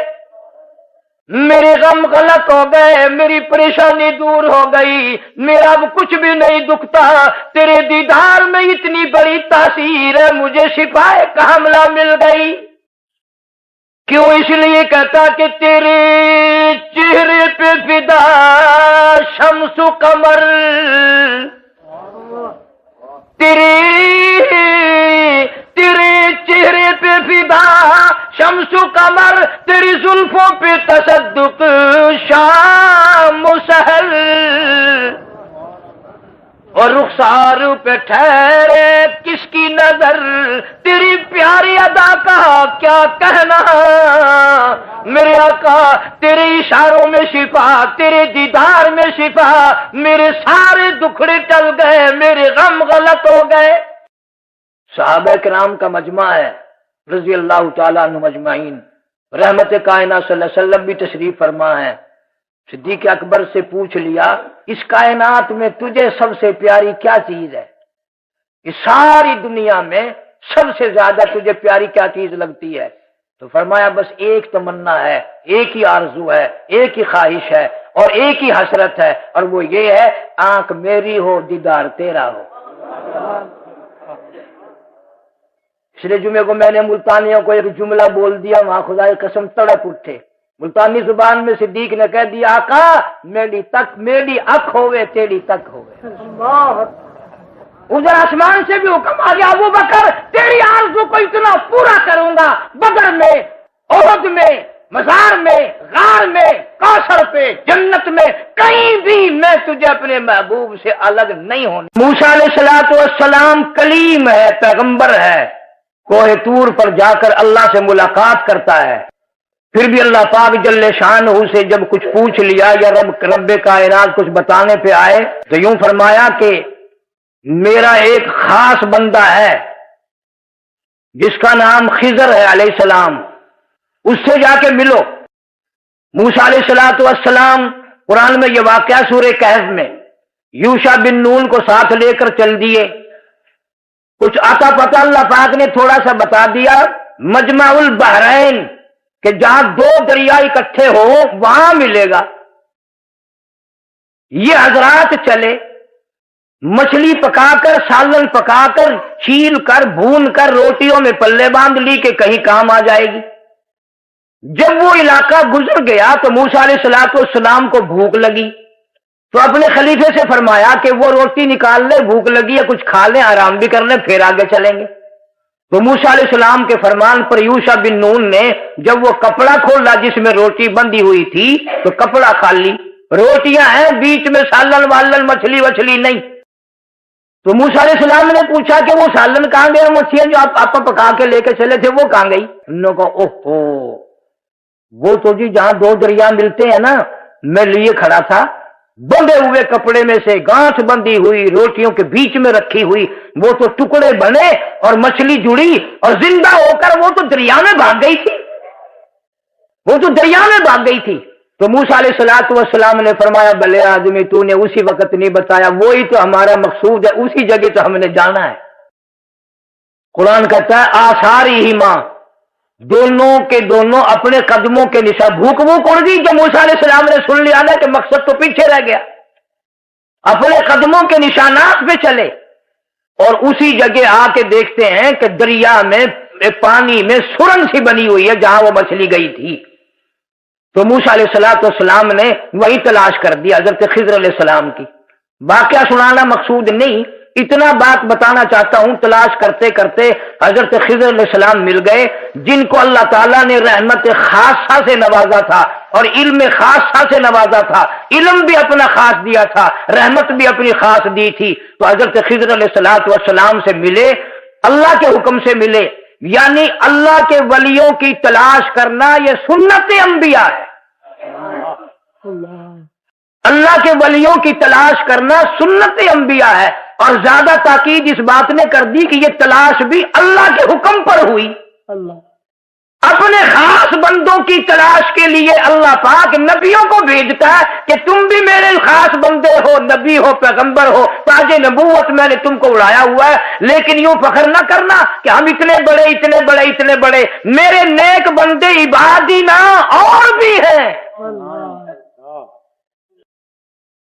میرے غم غلط ہو گئے، میری پریشانی دور ہو گئی، میرا اب کچھ بھی نہیں دکھتا، تیرے دیدار میں اتنی بڑی تاثیر ہے، مجھے شفا کاملہ مل گئی۔ کیوں؟ اس لیے کہتا کہ تیرے چہرے پہ فدا شمس و قمر، تیرے چہرے پہ فدا شمس و قمر، تیری زلفوں پہ تصدق شام و سحر، اور رخسار پہ ٹھہرے کس کی نظر، تیری پیاری ادا کا کیا کہنا میرے آقا، تیرے اشاروں میں شفا، تیرے دیدار میں شفا، میرے سارے دکھڑے ٹل گئے، میرے غم غلط ہو گئے۔ صحابہ کرام کا مجمع ہے رضی اللہ تعالیٰ عنہ مجمعین، رحمت کائنات صلی اللہ علیہ وسلم بھی تشریف فرما ہے۔ صدیق اکبر سے پوچھ لیا اس کائنات میں تجھے سب سے پیاری کیا چیز ہے؟ اس ساری دنیا میں سب سے زیادہ تجھے پیاری کیا چیز لگتی ہے؟ تو فرمایا بس ایک تمنا ہے، ایک ہی آرزو ہے، ایک ہی خواہش ہے اور ایک ہی حسرت ہے، اور وہ یہ ہے آنکھ میری ہو دیدار تیرا ہو۔ پچھلے جمعے کو میں نے ملتانیوں کو ایک جملہ بول دیا، وہاں خدا کی قسم تڑپ اٹھے۔ ملتانی زبان میں صدیق نے کہہ دیا آقا میری اکھ ہوئے تیری تک ہوئے۔ ادھر آسمان سے بھی حکم آ گیا ابو بکر تیری آرزو کو اتنا پورا کروں گا، بدر میں، احد میں، مزار میں، غار میں، کوثر پہ، جنت میں، کہیں بھی میں تجھے اپنے محبوب سے الگ نہیں ہونے۔ موسیٰ علیہ السلام کلیم ہے، پیغمبر ہے، کوہ طور پر جا کر اللہ سے ملاقات کرتا ہے، پھر بھی اللہ پاک جل شانہ سے جب کچھ پوچھ لیا یا رب کائنات کچھ بتانے پہ آئے تو یوں فرمایا کہ میرا ایک خاص بندہ ہے جس کا نام خضر ہے علیہ السلام، اس سے جا کے ملو۔ موسیٰ علیہ السلام قرآن میں یہ واقعہ سورہ کہف میں یوشع بن نون کو ساتھ لے کر چل دیے، کچھ آتا پتا اللہ پاک نے تھوڑا سا بتا دیا، مجمع البحرین کہ جہاں دو دریا اکٹھے ہو وہاں ملے گا۔ یہ حضرات چلے، مچھلی پکا کر، سالن پکا کر، چھیل کر، بھون کر روٹیوں میں پلے باندھ لی کہ کہیں کام آ جائے گی۔ جب وہ علاقہ گزر گیا تو موسیٰ علیہ السلام کو بھوک لگی تو اپنے خلیفے سے فرمایا کہ وہ روٹی نکال لے، بھوک لگی ہے کچھ کھا لیں، آرام بھی کر لیں، پھر آگے چلیں گے۔ تو موسیٰ علیہ السلام کے فرمان پر یوشع بن نون نے جب وہ کپڑا کھولا جس میں روٹی بندھی ہوئی تھی تو کپڑا کھالی، روٹیاں ہیں بیچ میں سالن والن مچھلی وچھلی نہیں۔ تو موسیٰ علیہ السلام نے پوچھا کہ وہ سالن کہاں گئے، مچھلیاں جو آپ پکا کے لے کے چلے تھے وہ کہاں گئی؟ انہوں نے کہا اوہو وہ تو جی جہاں دو دریا ملتے ہیں نا میں لیے کھڑا تھا، بندے ہوئے کپڑے میں سے گانٹھ بندی ہوئی روٹیوں کے بیچ میں رکھی ہوئی، وہ تو ٹکڑے بنے اور مچھلی جڑی اور زندہ ہو کر وہ تو دریا میں بھاگ گئی تھی، وہ تو دریا میں بھاگ گئی تھی۔ تو موسیٰ علیہ السلام نے فرمایا بلے آدمی تو نے اسی وقت نہیں بتایا، وہی تو ہمارا مقصود ہے، اسی جگہ تو ہم نے جانا ہے۔ قرآن کہتا ہے آثاری ہی ماں، دونوں کے دونوں اپنے قدموں کے نشان، بھوک ووک اڑ گئی جب موسیٰ علیہ السلام نے سن لیا نا کہ مقصد تو پیچھے رہ گیا، اپنے قدموں کے نشانات پہ چلے، اور اسی جگہ آ کے دیکھتے ہیں کہ دریا میں پانی میں سرنگ سی بنی ہوئی ہے جہاں وہ مچھلی گئی تھی۔ تو موسیٰ علیہ السلام نے وہی تلاش کر دیا حضرت خضر علیہ السلام کی۔ واقعہ سنانا مقصود نہیں، اتنا بات بتانا چاہتا ہوں، تلاش کرتے کرتے حضرت خضر علیہ السلام مل گئے، جن کو اللہ تعالیٰ نے رحمت خاصہ سے نوازا تھا اور علم خاصہ سے نوازا تھا، علم بھی اپنا خاص دیا تھا، رحمت بھی اپنی خاص دی تھی۔ تو حضرت خضر علیہ السلام سے ملے، اللہ کے حکم سے ملے، یعنی اللہ کے ولیوں کی تلاش کرنا یہ سنت انبیاء ہے۔ اللہ کے ولیوں کی تلاش کرنا سنت انبیاء ہے، اور زیادہ تاکید اس بات نے کر دی کہ یہ تلاش بھی اللہ کے حکم پر ہوئی۔ اپنے خاص بندوں کی تلاش کے لیے اللہ پاک نبیوں کو بھیجتا ہے کہ تم بھی میرے خاص بندے ہو، نبی ہو، پیغمبر ہو، تاج نبوت میں نے تم کو اڑایا ہوا ہے، لیکن یوں فخر نہ کرنا کہ ہم اتنے بڑے اتنے بڑے اتنے بڑے، میرے نیک بندے عبادی نہ اور بھی ہیں۔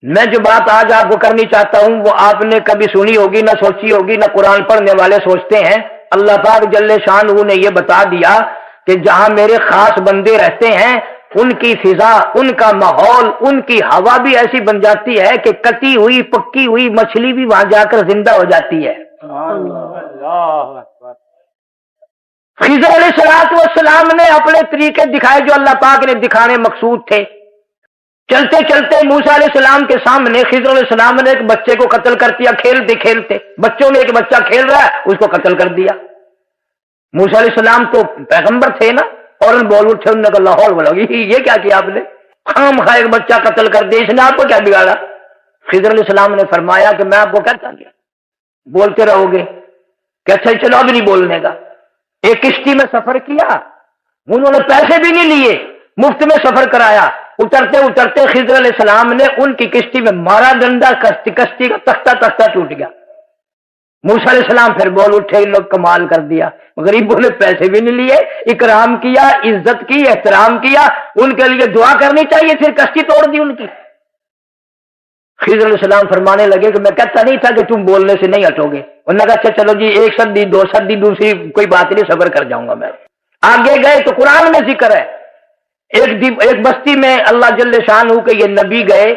میں جو بات آج آپ کو کرنی چاہتا ہوں وہ آپ نے کبھی سنی ہوگی نہ سوچی ہوگی، نہ قرآن پڑھنے والے سوچتے ہیں۔ اللہ پاک جل شانہ نے یہ بتا دیا کہ جہاں میرے خاص بندے رہتے ہیں ان کی فضا، ان کا ماحول، ان کی ہوا بھی ایسی بن جاتی ہے کہ کٹی ہوئی پکی ہوئی مچھلی بھی وہاں جا کر زندہ ہو جاتی ہے۔ خضر علیہ السلام نے اپنے طریقے دکھائے جو اللہ پاک نے دکھانے مقصود تھے۔ چلتے چلتے موسیٰ علیہ السلام کے سامنے خضر علیہ السلام نے ایک بچے کو قتل کر دیا، کھیلتے کھیلتے بچوں میں ایک بچہ کھیل رہا ہے اس کو قتل کر دیا۔ موسیٰ علیہ السلام تو پیغمبر تھے نا، اور بول اٹھے، انہوں نے کہا لاہور بولو یہ کیا کیا آپ نے، خام خواہ ایک بچہ قتل کر دیا، اس نے آپ کو کیا بگاڑا؟ خضر علیہ السلام نے فرمایا کہ میں آپ کو کہتا گیا بولتے رہو گے کہ اچھا چلو اب نہیں بولنے کا۔ ایک کشتی میں سفر کیا، انہوں نے پیسے بھی نہیں لیے، مفت میں سفر کرایا، اترتے اترتے خضر علیہ السلام نے ان کی کشتی میں مارا ڈنڈا، کشتی کا تختہ ٹوٹ گیا۔ موسیٰ علیہ السلام پھر بول اٹھے، ان لوگ کمال کر دیا، غریبوں نے پیسے بھی نہیں لیے، اکرام کیا، عزت کی، احترام کیا، ان کے لیے دعا کرنی چاہیے، پھر کشتی توڑ دی ان کی۔ خضر علیہ السلام فرمانے لگے کہ میں کہتا نہیں تھا کہ تم بولنے سے نہیں ہٹو گے۔ انہوں نے کہا اچھا چلو جی، ایک سدی دو سدی دوسری کوئی بات نہیں، صبر کر جاؤں گا میں۔ آگے گئے تو قرآن میں ذکر ہے، ایک بستی میں اللہ جل شانہ کے یہ نبی گئے،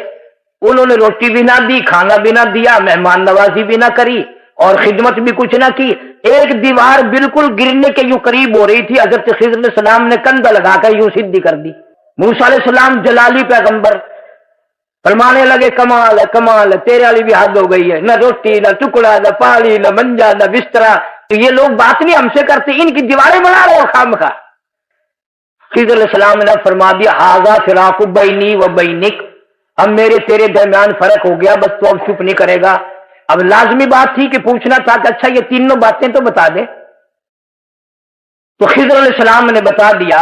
انہوں نے روٹی بھی نہ دی، کھانا بھی نہ دیا، مہمان نوازی بھی نہ کری اور خدمت بھی کچھ نہ کی۔ ایک دیوار بالکل گرنے کے یوں قریب ہو رہی تھی، حضرت خضر علیہ السلام نے کندھا لگا کر یوں سیدھی کر دی۔ موسیٰ علیہ السلام جلالی پیغمبر فرمانے لگے کمال ہے کمال ہے، تیرے والی بھی حد ہو گئی ہے، نہ روٹی نہ ٹکڑا نہ پانی نہ منجا نہ بسترا، تو یہ لوگ بات نہیں ہم سے کرتے، ان کی دیواریں بنا رہے ہو خام خواہ۔ خضر علیہ السلام نے فرما دیا ھذا فراق بینی و بینک، اب میرے تیرے درمیان فرق ہو گیا، بس تو اب چپ نہیں کرے گا۔ اب لازمی بات تھی کہ پوچھنا تھا کہ اچھا یہ تینوں باتیں تو بتا دے۔ تو خضر علیہ السلام نے بتا دیا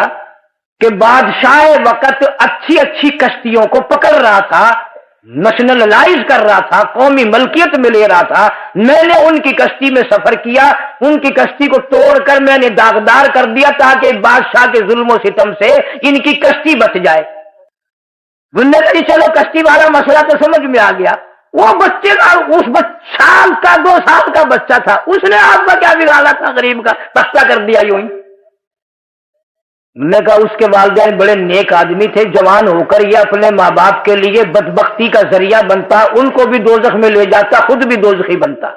کہ بادشاہ وقت اچھی اچھی کشتیوں کو پکڑ رہا تھا، نیشنلائز کر رہا تھا، قومی ملکیت میں لے رہا تھا، میں نے ان کی کشتی میں سفر کیا، ان کی کشتی کو توڑ کر میں نے داغدار کر دیا تاکہ بادشاہ کے ظلم و ستم سے ان کی کشتی بچ جائے۔ انہوں نے کہا چلو کشتی والا مسئلہ تو سمجھ میں آ گیا، وہ بچے کا اس سال کا 2 سال کا بچہ تھا، اس نے آپ کا کیا بگاڑا تھا، غریب کا پختہ کر دیا یوں ہی۔ نے کہا اس کے والدین بڑے نیک آدمی تھے، جوان ہو کر یہ اپنے ماں باپ کے لیے بدبختی کا ذریعہ بنتا، ان کو بھی دوزخ میں لے جاتا، خود بھی دوزخی بنتا۔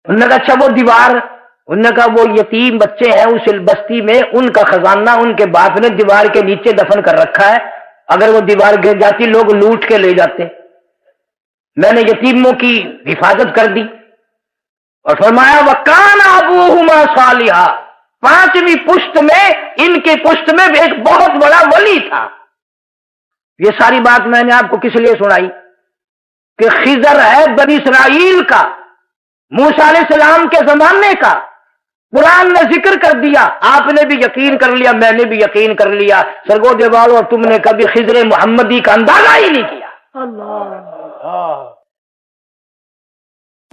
انہوں نے کہا اچھا وہ دیوار، انہوں نے کہا وہ یتیم بچے ہیں اس بستی میں، ان کا خزانہ ان کے باپ نے دیوار کے نیچے دفن کر رکھا ہے، اگر وہ دیوار گر جاتی لوگ لوٹ کے لے جاتے، میں نے یتیموں کی حفاظت کر دی۔ اور فرمایا وَكَانَ أَبُوهُمَا صَالِحًا، 5ویں پشت میں ان کے پشت میں ایک بہت بڑا ولی تھا۔ یہ ساری بات میں نے آپ کو کس لیے سنائی کہ خضر ہے بنی اسرائیل کا، موسیٰ علیہ السلام کے زمانے کا، قرآن نے ذکر کر دیا، آپ نے بھی یقین کر لیا، میں نے بھی یقین کر لیا، سرگودے والو تم نے کبھی خضر محمدی کا اندازہ ہی نہیں کیا۔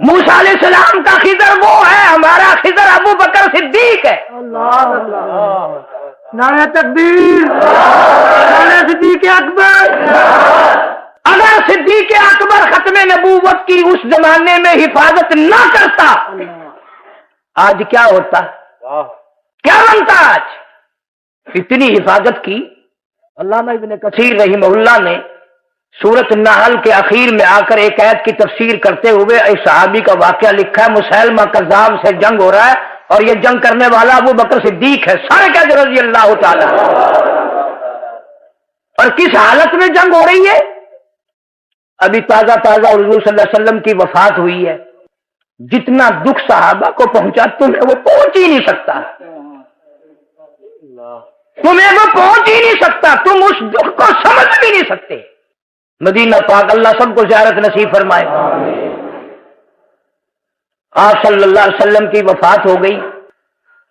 موسیٰ موسیٰ علیہ السلام کا خضر وہ ہے، ہمارا خضر ابو بکر صدیق ہے۔ اللہ اللہ، نعرہ تکبیر، نعرہ صدیق اکبر۔ اگر صدیق اکبر ختم نبوت کی اس زمانے میں حفاظت نہ کرتا، آج کیا ہوتا، کیا بنتا؟ آج اتنی حفاظت کی۔ علامہ ابن کثیر رحمہ اللہ نے سورۃ النحل کے اخیر میں آ کر ایک آیت کی تفسیر کرتے ہوئے ایک صحابی کا واقعہ لکھا ہے، مسیلمہ کذاب سے جنگ ہو رہا ہے اور یہ جنگ کرنے والا ابو بکر صدیق ہے، صادق رضی اللہ تعالی۔ اور کس حالت میں جنگ ہو رہی ہے؟ ابھی تازہ حضور صلی اللہ علیہ وسلم کی وفات ہوئی ہے۔ جتنا دکھ صحابہ کو پہنچا تمہیں وہ پہنچ ہی نہیں سکتا، تمہیں وہ پہنچ ہی نہیں سکتا، تم اس دکھ کو سمجھ بھی نہیں سکتے۔ مدینہ پاک اللہ سب کو زیارت نصیب فرمائے۔ آپ صلی اللہ علیہ وسلم کی وفات ہو گئی۔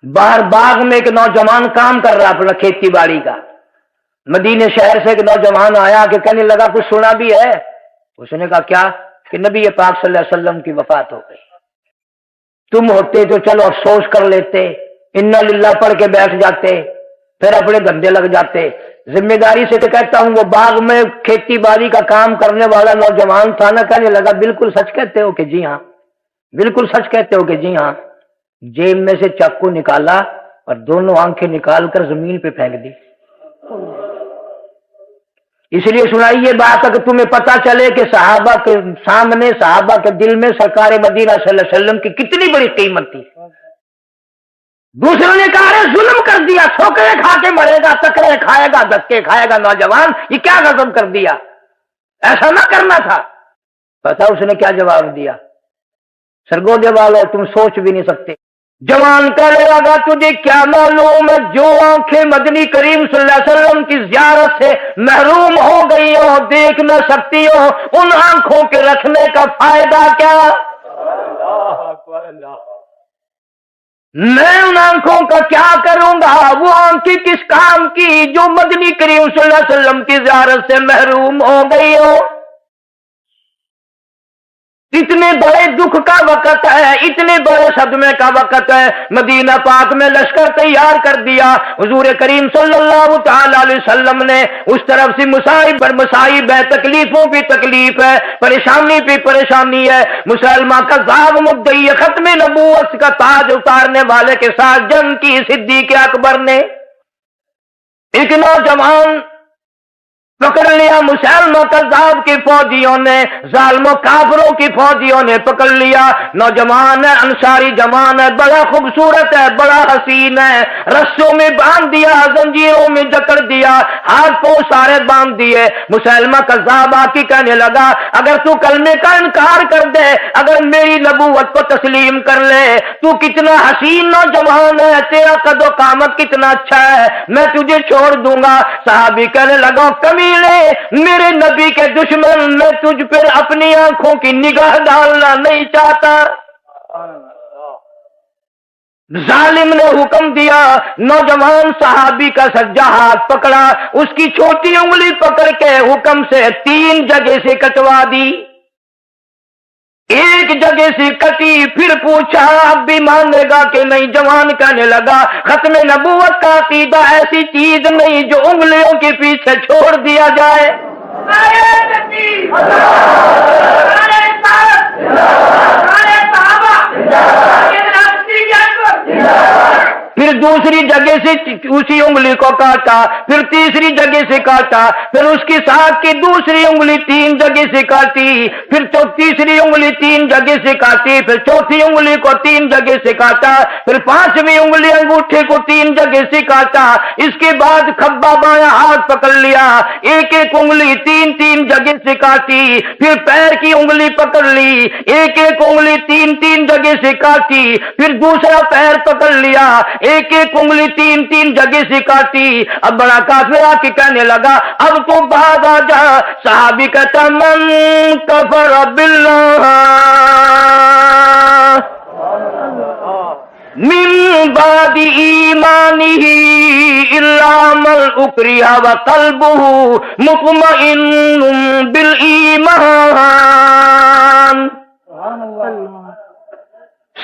باہر باغ میں ایک نوجوان کام کر رہا اپنا کھیتی باڑی کا۔ مدینے شہر سے ایک نوجوان آیا کہ کہنے لگا کچھ سنا بھی ہے؟ اس نے کہا کیا؟ کہ نبی پاک صلی اللہ علیہ وسلم کی وفات ہو گئی۔ تم ہوتے تو چلو افسوس کر لیتے، انا للہ پڑھ کے بیٹھ جاتے، پھر اپنے دھندے لگ جاتے۔ ذمہ داری سے تو کہتا ہوں وہ باغ میں کھیتی باڑی کا کام کرنے والا نوجوان تھا نا، کہنے لگا بالکل سچ کہتے ہو کہ جی ہاں، بالکل سچ کہتے ہو کہ جی ہاں۔ جیب میں سے چاقو نکالا اور دونوں آنکھیں نکال کر زمین پہ پھینک دی۔ اس لیے سنائی یہ بات اگر تمہیں پتا چلے کہ صحابہ کے سامنے، صحابہ کے دل میں سرکار مدینہ صلی اللہ علیہ وسلم کی کتنی بڑی قیمت تھی۔ دوسروں نے کہا ظلم کر دیا، ٹھوکریں کھا کے مرے گا، ٹکرے کھائے گا، دھکے کھائے گا نوجوان، یہ کیا غضب کر دیا، ایسا نہ کرنا تھا۔ پتا اس نے کیا جواب دیا؟ سرگودے والو تم سوچ بھی نہیں سکتے۔ جوان کہنے لگا تجھے کیا معلوم ہے، جو آنکھیں مدنی کریم صلی اللہ علیہ وسلم کی زیارت سے محروم ہو گئی ہو، دیکھ نہ سکتی ہو، ان آنکھوں کے رکھنے کا فائدہ کیا؟ میں ان آنکھوں کا کیا کروں گا؟ وہ آنکھیں کس کام کی جو مدنی کریم صلی اللہ علیہ وسلم کی زیارت سے محروم ہو گئی ہو۔ اتنے بڑے دکھ کا وقت ہے، اتنے بڑے صدمے کا وقت ہے، مدینہ پاک میں لشکر تیار کر دیا۔ حضور کریم صلی اللہ تعالی علیہ وسلم نے اس طرف سے مصائب پر مصائب ہے، تکلیفوں پہ تکلیف ہے، پریشانی پہ پریشانی ہے۔ مسلمہ کذاب مدعی ختم نبوت کا تاج اتارنے والے کے ساتھ جنگ کی صدیق اکبر نے۔ ایک نوجوان پکڑ لیا، مسلمہ کذاب کی فوجیوں نے، ظالموں کافروں کی فوجیوں نے پکڑ لیا۔ نوجوان ہے، انصاری جوان ہے، بڑا خوبصورت ہے، بڑا حسین ہے، رسوں میں باندھ دیا، زنجیروں میں جکڑ دیا، ہاتھ پاؤں سارے باندھ دیے۔ مسلمہ کذاب آ کے کہنے لگا اگر تو کلمے کا انکار کر دے، اگر میری نبوت کو تسلیم کر لے، تو کتنا حسین نوجوان ہے، تیرا قد و قامت کتنا اچھا ہے، میں تجھے چھوڑ دوں گا۔ صحابی کہنے لگا کمی میرے نبی کے دشمن، میں تجھ پر اپنی آنکھوں کی نگاہ ڈالنا نہیں چاہتا۔ ظالم نے حکم دیا، نوجوان صحابی کا سجا ہاتھ پکڑا، اس کی چھوٹی انگلی پکڑ کے حکم سے 3 جگہ سے کٹوا دی۔ ایک جگہ سے کٹی، پھر پوچھا اب بھی مانے گا کہ نہیں؟ جوان کہنے لگا ختم نبوت کا عقیدہ ایسی چیز نہیں جو انگلیوں کے پیچھے چھوڑ دیا جائے۔ پھر دوسری جگہ سے اسی انگلی کو کاٹا، پھر تیسری جگہ سے کاٹا، پھر اس کی ساتھ کی دوسری انگلی 3 جگہ سے کاٹی، پھر تیسری انگلی 3 جگہ سے کاٹی، پھر چوتھی انگلی کو 3 جگہ سے کاٹا، پھر 5ویں انگلی انگوٹھے کو 3 جگہ سے کاٹا۔ اس کے بعد کھبا بایاں ہاتھ پکڑ لیا، ایک ایک انگلی 3 جگہ سے کاٹی، پھر پیر کی انگلی پکڑ لی، ایک ایک انگلی 3 جگہ سے کاٹی، پھر دوسرا پیر پکڑ لیا، ایک ایک انگلی 3 جگہ سے کاٹی۔ اب بڑا کافر آ کے کہنے لگا اب تو بعد آ جا۔ صحابی کہتا من کفر باللہ من بعد ایمانہ الا من اکرہ وقلبہ مطمئن بالایمان۔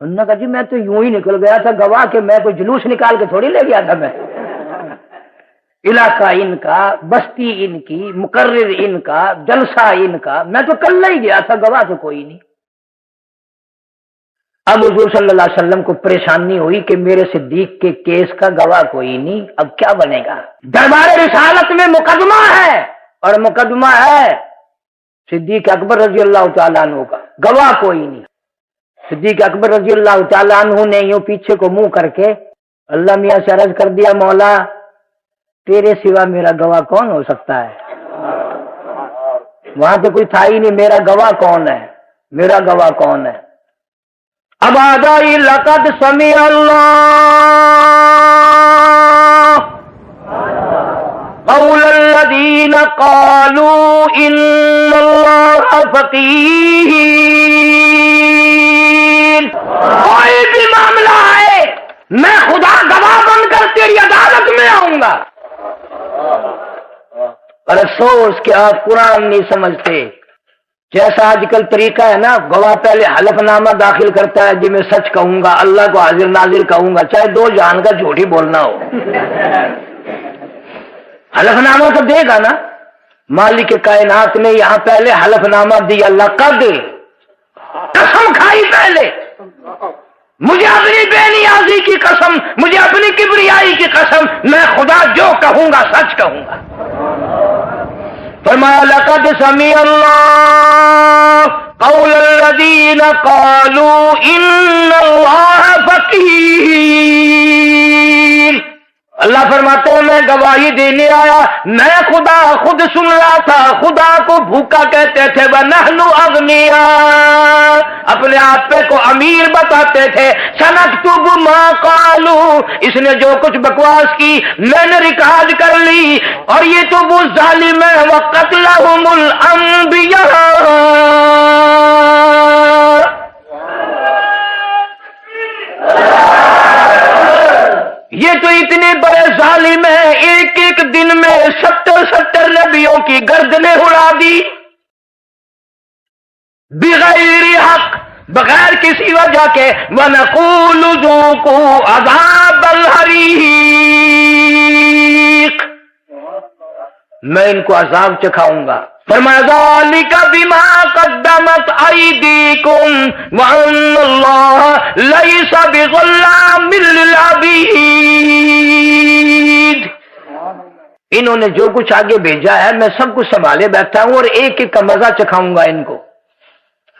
انہوں نے کہا جی میں تو یوں ہی نکل گیا تھا گواہ کہ میں کوئی جلوس نکال کے تھوڑی لے گیا تھا میں، علاقہ ان کا، بستی ان کی، مقرر ان کا، جلسہ ان کا، میں تو کل ہی گیا تھا، گواہ تو کوئی نہیں۔ اب حضور صلی اللہ علیہ وسلم کو پریشانی ہوئی کہ میرے صدیق کے کیس کا گواہ کوئی نہیں، اب کیا بنے گا؟ دربار رسالت میں مقدمہ ہے، اور مقدمہ ہے صدیق اکبر رضی اللہ تعالیٰ عنہ کا، گواہ کوئی نہیں۔ صدیق اکبر رضی اللہ تعالیٰ عنہ نے یوں پیچھے کو منہ کر کے اللہ میاں سے عرض کر دیا، مولا تیرے سوا میرا گواہ کون ہو سکتا ہے؟ وہاں تو کوئی تھا ہی نہیں، میرا گواہ کون ہے، میرا گواہ کون ہے؟ اب آدائی لقد سمع اللہ قول الذین قالوا ان اللہ فقیر۔ کوئی بھی معاملہ ہے میں خدا گواہ بن کر تیری عدالت میں آؤں گا۔ اور افسوس کہ آپ قرآن نہیں سمجھتے۔ جیسا آج کل طریقہ ہے نا، گواہ پہلے حلف نامہ داخل کرتا ہے جی میں سچ کہوں گا، اللہ کو حاضر ناظر کہوں گا، چاہے دو جہان کا جھوٹ ہی بولنا ہو۔ حلف نامہ تو دے گا نا، مالک کائنات نے یہاں پہلے حلف نامہ دیا، لقد، قسم کھائی پہلے، مجھے اپنی بے نیازی کی قسم، مجھے اپنی کبریائی کی قسم، میں خدا جو کہوں گا سچ کہوں گا۔ فرمایا لقد سمع اللہ قول الذین قالوا ان اللہ فقیر۔ اللہ فرماتے ہیں میں گواہی دینے آیا، میں خدا خود سن رہا تھا، خدا کو بھوکا کہتے تھے، وَنَحْنُ أَغْنِيَاء، اپنے آپ پہ کو امیر بتاتے تھے، سَنَكْتُبُ مَا قَالُوا، اس نے جو کچھ بکواس کی میں نے ریکارڈ کر لی، اور یہ تو وہ ظالم ہے، وَقَتْلَهُمُ الْأَنْبِيَاءُ، یہ تو اتنے بڑے ظالم ہیں، ایک ایک دن میں 70 نبیوں کی گردنیں اڑا دی، بغیر حق، بغیر کسی وجہ کے، وَنَقُولُ ذُوقُوا عَذَابَ الْحَرِيقِ، میں ان کو عذاب چکھاؤں گا۔ فرمایا ذَلِكَ بِمَا قَدَّمَتْ أَيْدِيكُمْ وَأَنَّ اللَّهَ لَيْسَ بِظَلَّامٍ لِّلْعَبِيدِ، انہوں نے جو کچھ آگے بھیجا ہے میں سب کچھ سنبھالے بیٹھا ہوں، اور ایک ایک کا مزہ چکھاؤں گا ان کو۔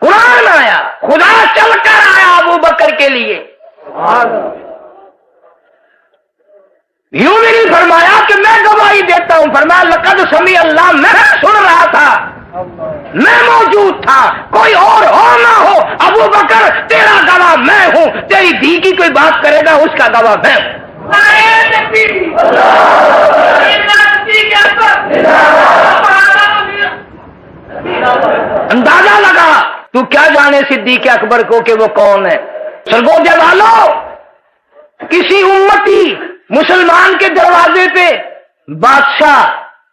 قرآن آیا، خدا چل کر آیا ابو بکر کے لیے، یوں بھی نہیں فرمایا کہ میں گواہی دیتا ہوں، فرمایا لقد سمع اللہ، میں سن رہا تھا، میں موجود تھا، کوئی اور ہو نہ ہو، ابو بکر تیرا گواہ میں ہوں، تیری دھی کی کوئی بات کرے گا اس کا گواہ میں ہوں۔ اندازہ لگا، تو کیا جانے صدیق اکبر کو کہ وہ کون ہے۔ سرگوجے والو، کسی امتی مسلمان کے دروازے پہ بادشاہ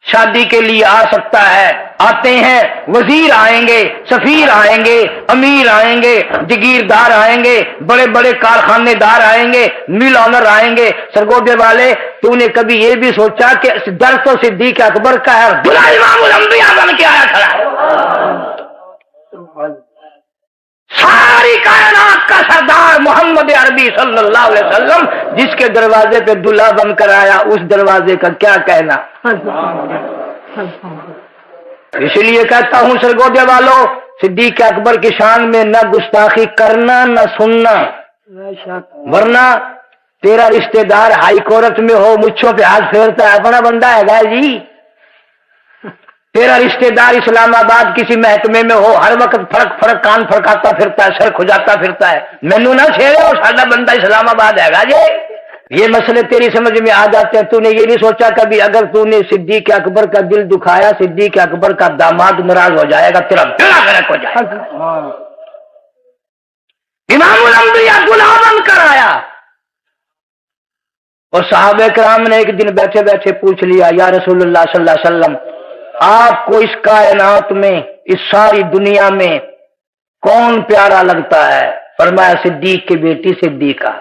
شادی کے لیے آ سکتا ہے، آتے ہیں، وزیر آئیں گے، سفیر آئیں گے، امیر آئیں گے، جگیردار آئیں گے، بڑے بڑے کارخانے دار آئیں گے، مل آنر آئیں گے۔ سرگوجے والے، تو نے کبھی یہ بھی سوچا کہ در تو صدیق اکبر کا ہے، بلا امام الانبیاء بن کے آیا کھڑا ہے، ساری کائنات کا سردار محمد عربی صلی اللہ علیہ وسلم جس کے دروازے پہ دلہا بن کر آیا، اس دروازے کا کیا کہنا۔ اس لیے کہتا ہوں سرگوجے والوں، صدیق اکبر کی شان میں نہ گستاخی کرنا نہ سننا، ورنہ تیرا رشتہ دار ہائی کورٹ میں ہو، مچھوں پہ ہاتھ پھیرتا ہے، اپنا بندہ ہے گا جی، تیرا رشتہ دار اسلام آباد کسی محکمے میں ہو، ہر وقت فرق کان فرقاتا پھرتا ہے، سر کھجاتا پھرتا ہے، مینو نہ چھیڑے ہو، ساڈا بندہ اسلام آباد ہے گا جی۔ یہ مسئلے تیری سمجھ میں آ جاتے ہیں۔ تو نے یہ نہیں سوچا کبھی اگر تو نے صدیق اکبر کا دل دکھایا، صدیق اکبر کا داماد ناراض ہو جائے گا، تیرا بیڑا غرق ہو جائے گا۔ امام الانبیاء دلہا بن کر آیا، اور صحابہ کرام نے ایک دن بیٹھے بیٹھے پوچھ لیا، یا رسول اللہ صلی اللہ علیہ وسلم، آپ کو اس کائنات میں، اس ساری دنیا میں کون پیارا لگتا ہے؟ فرمایا صدیق کی بیٹی صدیقہ،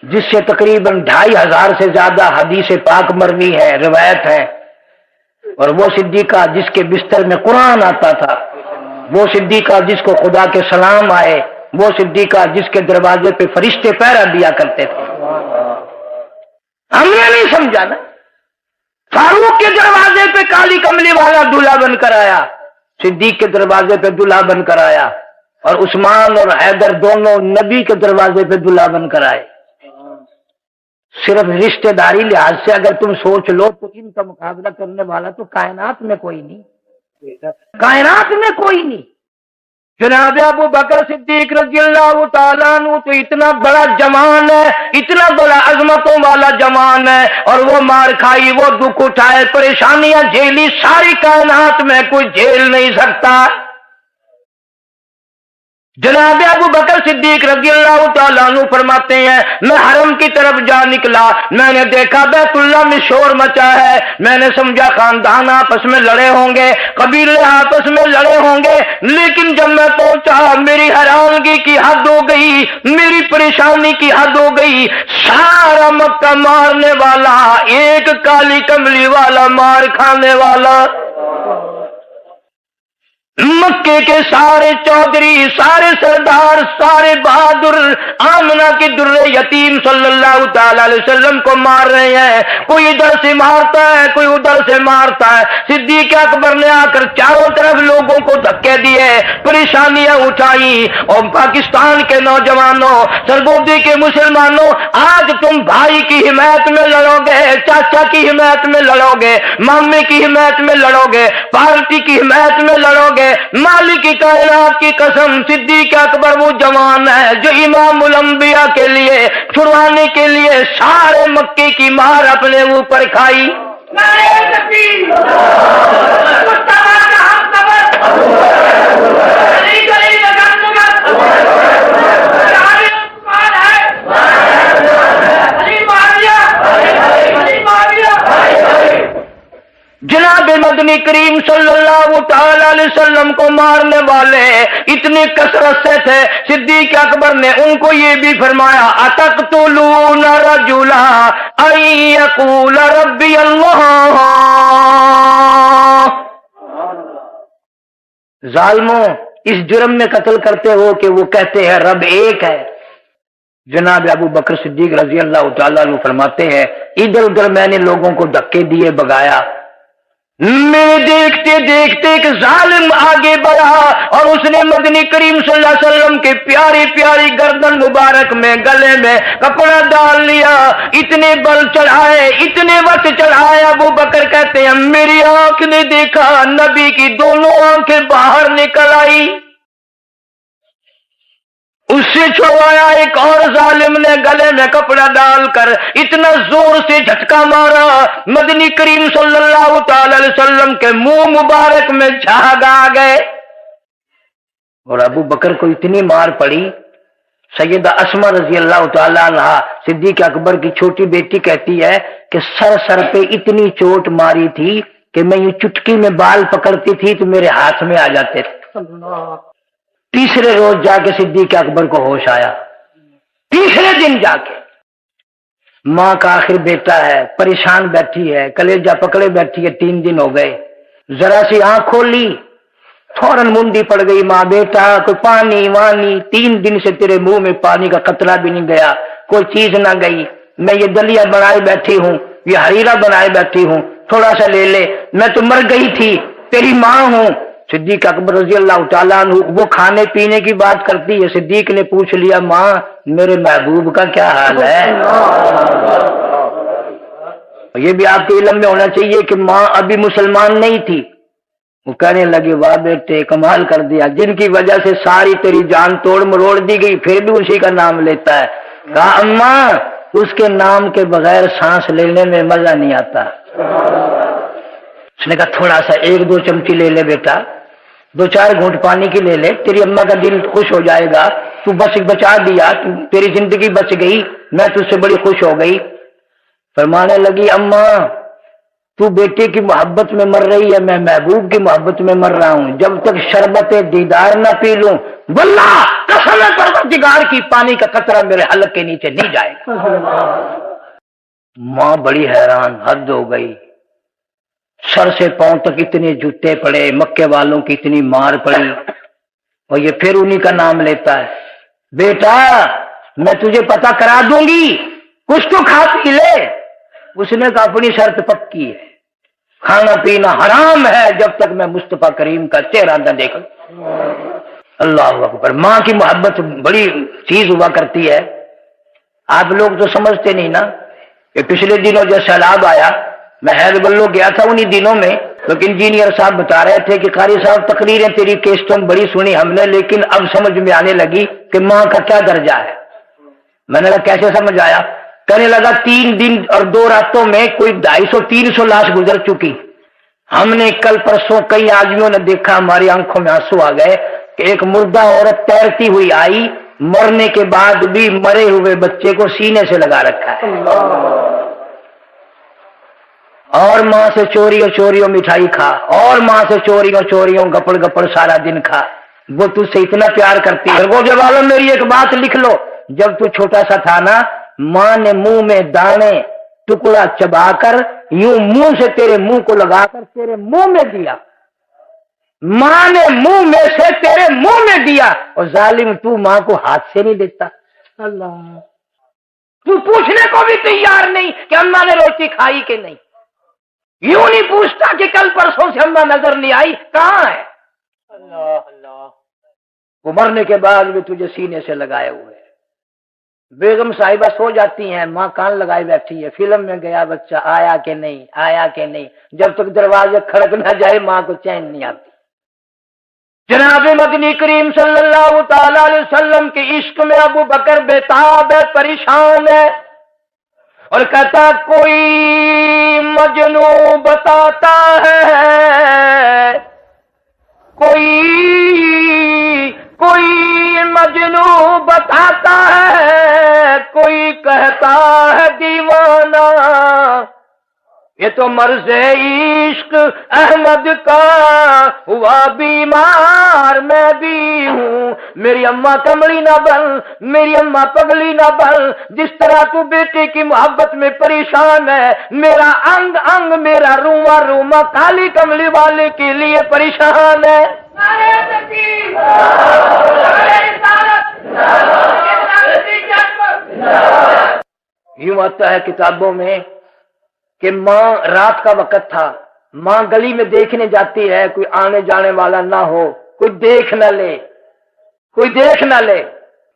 جس سے تقریباً 2500 سے زیادہ حدیث پاک مروی ہے، روایت ہے، اور وہ صدیقہ جس کے بستر میں قرآن آتا تھا، وہ صدیقہ جس کو خدا کے سلام آئے، وہ صدیقہ جس کے دروازے پہ فرشتے پہرا دیا کرتے تھے۔ ہم نے نہیں سمجھا نا، فاروق کے دروازے پہ کالی کملی والا دلہا بن کر آیا، صدیق کے دروازے پہ دلہا بن کر آیا، اور عثمان اور حیدر دونوں نبی کے دروازے پہ دلہا بن کر آئے۔ صرف رشتہ داری لحاظ سے اگر تم سوچ لو تو ان کا مقابلہ کرنے والا تو کائنات میں کوئی نہیں، کائنات میں کوئی نہیں۔ جناب ابو بکر صدیق رضی اللہ تعالیٰ عنہ تو اتنا بڑا جوان ہے، اتنا بڑا عظمتوں والا جوان ہے، اور وہ مار کھائی، وہ دکھ اٹھائے، پریشانیاں جھیلی، ساری کائنات میں کوئی جھیل نہیں سکتا۔ جناب ابو بکر صدیق رضی اللہ تعالیٰ عنہ فرماتے ہیں، میں حرم کی طرف جا نکلا، میں نے دیکھا بیت اللہ میں شور مچا ہے، میں نے سمجھا خاندان آپس میں لڑے ہوں گے، قبیلے آپس میں لڑے ہوں گے، لیکن جب میں پہنچا میری حیرانگی کی حد ہو گئی، میری پریشانی کی حد ہو گئی۔ سارا مکہ مارنے والا، ایک کالی کملی والا مار کھانے والا، مکے کے سارے چودھری، سارے سردار، سارے بہادر آمنہ کے در یتیم صلی اللہ تعالی علیہ وسلم کو مار رہے ہیں، کوئی ادھر سے مارتا ہے، کوئی ادھر سے مارتا ہے۔ صدیق اکبر نے آ کر چاروں طرف لوگوں کو دھکے دیے، پریشانیاں اٹھائی، اور پاکستان کے نوجوانوں، سرگودی کے مسلمانوں، آج تم بھائی کی حمایت میں لڑو گے، چاچا کی حمایت میں لڑو گے، مامے کی حمایت میں لڑو گے، پارٹی کی حمایت میں لڑو گے، مالک کی کائنات کی قسم، صدیق اکبر وہ جوان ہے جو امام الانبیاء کے لیے چھڑوانے کے لیے سارے مکے کی مار اپنے اوپر کھائی۔ جناب مدنی کریم صلی اللہ تعالی علیہ وسلم کو مارنے والے اتنی کثرت سے تھے، صدیق اکبر نے ان کو یہ بھی فرمایا، اتقتلون رجلا ان یقول ربی اللہ، ظالموں اس جرم میں قتل کرتے ہو کہ وہ کہتے ہیں رب ایک ہے۔ جناب ابو بکر صدیق رضی اللہ تعالیٰ عنہ فرماتے ہیں، ادھر ادھر میں نے لوگوں کو دھکے دیے، بگایا، میں دیکھتے دیکھتے ایک ظالم آگے بڑھا اور اس نے مدنی کریم صلی اللہ علیہ وسلم کے پیاری پیاری گردن مبارک میں، گلے میں کپڑا ڈال لیا، اتنے بل چڑھائے، اتنے وقت چڑھائے۔ ابو بکر کہتے ہیں میری آنکھ نے دیکھا نبی کی دونوں آنکھیں باہر نکل آئی۔ اس سے چھڑوایا، ایک اور ظالم نے گلے میں کپڑا ڈال کر اتنا زور سے جھٹکا مارا، مدنی کریم صلی اللہ تعالی علیہ وسلم کے منہ مبارک میں جھاگ آ گئے، اور ابو بکر کو اتنی مار پڑی۔ سیدہ اسماء رضی اللہ تعالی عنہ صدیق اکبر کی چھوٹی بیٹی کہتی ہے کہ سر پہ اتنی چوٹ ماری تھی کہ میں یہ چٹکی میں بال پکڑتی تھی تو میرے ہاتھ میں آ جاتے تھے۔ تیسرے روز جا کے صدیق اکبر کو ہوش آیا، تیسرے دن جا کے۔ ماں کا آخر بیٹا ہے، پریشان بیٹھی ہے، کلیجہ پکڑے بیٹھی ہے، 3 دن ہو گئے، ذرا سی آنکھ کھولی فوراً مندی پڑ گئی، ماں بیٹا کوئی پانی وانی، 3 دن سے تیرے منہ میں پانی کا قطرہ بھی نہیں گیا، کوئی چیز نہ گئی، میں یہ دلیا بنائے بیٹھی ہوں، یہ حریرہ بنائے بیٹھی ہوں، تھوڑا سا لے لے، میں تو مر گئی تھی، تیری ماں ہوں۔ صدیق اکبر رضی اللہ تعالیٰ عنہ وہ کھانے پینے کی بات کرتی ہے، صدیق نے پوچھ لیا ماں میرے محبوب کا کیا حال ہے؟ یہ بھی آپ کے علم میں ہونا چاہیے کہ ماں ابھی مسلمان نہیں تھی۔ وہ کہنے لگے واہ بیٹے کمال کر دیا، جن کی وجہ سے ساری تیری جان توڑ مروڑ دی گئی پھر بھی اسی کا نام لیتا ہے۔ کہا اماں اس کے نام کے بغیر سانس لینے میں مزہ نہیں آتا۔ اس نے کہا تھوڑا سا 1-2 چمچی لے لے بیٹا، 2-4 گھونٹ پانی کی لے لے، تیری اماں کا دل خوش ہو جائے گا، تو بس بچا دیا، تیری زندگی بچ گئی، میں تجھ سے بڑی خوش ہو گئی۔ فرمانے لگی اماں تو بیٹے کی محبت میں مر رہی ہے، میں محبوب کی محبت میں مر رہا ہوں، جب تک شربت دیدار نہ پی لوں واللہ قسم پروردگار کی پانی کا قطرہ میرے حلق کے نیچے نہیں جائے گا۔ ماں بڑی حیران، حد ہو گئی، سر سے پاؤں تک اتنے جوتے پڑے، مکے والوں کی اتنی مار پڑی، اور یہ پھر انہی کا نام لیتا ہے۔ بیٹا میں تجھے پتہ کرا دوں گی، کچھ تو کھا پی لے۔ اس نے کہا اپنی شرط پکی ہے، کھانا پینا حرام ہے جب تک میں مصطفیٰ کریم کا چہرہ نہ دیکھوں۔ اللہ اکبر۔ ماں کی محبت بڑی چیز ہوا کرتی ہے، آپ لوگ تو سمجھتے نہیں نا کہ پچھلے دنوں جو سیلاب آیا، میں حیض بلو گیا تھا انہی دنوں میں، تو انجینئر صاحب بتا رہے تھے کہ قاری صاحب تقریریں تیری کیسٹوں بڑی سنی ہم نے، لیکن اب سمجھ میں آنے لگی کہ ماں کا کیا درجہ ہے۔ میں نے کہا کیسے سمجھ آیا؟ کہنے لگا 3 دن اور 2 راتوں میں کوئی 250-300 لاش گزر چکی، ہم نے کل پرسوں کئی آدمیوں نے دیکھا، ہماری آنکھوں میں آنسو آ گئے کہ ایک مردہ عورت تیرتی ہوئی آئی، مرنے کے بعد بھی مرے ہوئے بچے کو سینے سے لگا رکھا ہے، اور ماں سے چوریوں مٹھائی کھا، اور ماں سے چوریوں گپڑ گپڑ سارا دن کھا، وہ تجھ سے اتنا پیار کرتی ہے۔ وہ جب عالم میری ایک بات لکھ لو، جب تو چھوٹا سا تھا نا، ماں نے منہ میں دانے ٹکڑا چبا کر یوں منہ سے تیرے منہ کو لگا کر تیرے منہ میں دیا، ماں نے منہ میں سے تیرے منہ میں دیا، اور ظالم تو ماں کو ہاتھ سے نہیں دیتا۔ اللہ، تو پوچھنے کو بھی تیار نہیں کہ اماں نے روٹی کھائی کہ نہیں، یوں نہیں پوچھتا کہ کل پرسوں سے اماں نظر نہیں آئی کہاں ہے۔ اللہ اللہ، وہ مرنے کے بعد بھی تجھے سینے سے لگائے ہوئے۔ بیگم صاحبہ سو جاتی ہیں، ماں کان لگائے بیٹھی ہے، فلم میں گیا بچہ آیا کہ نہیں آیا کہ نہیں، جب تک دروازے کھڑک نہ جائے ماں کو چین نہیں آتی۔ جناب مدنی کریم صلی اللہ تعالی علیہ وسلم کے عشق میں ابو بکر بےتاب ہے، پریشان ہے، اور کہتا کوئی مجنوں بتاتا ہے، کوئی مجنوں بتاتا ہے، کوئی کہتا ہے دیوانہ، یہ تو مرض عشق احمد کا ہوا بیمار میں بھی ہوں، میری اماں کملی نہ بن، میری اماں پگلی نہ بن، جس طرح تو بیٹے کی محبت میں پریشان ہے، میرا انگ انگ میرا روما روما کالی کملی والے کے لیے پریشان ہے۔ یوں آتا ہے کتابوں میں کہ ماں رات کا وقت تھا، ماں گلی میں دیکھنے جاتی ہے، کوئی آنے جانے والا نہ ہو، کوئی دیکھ نہ لے۔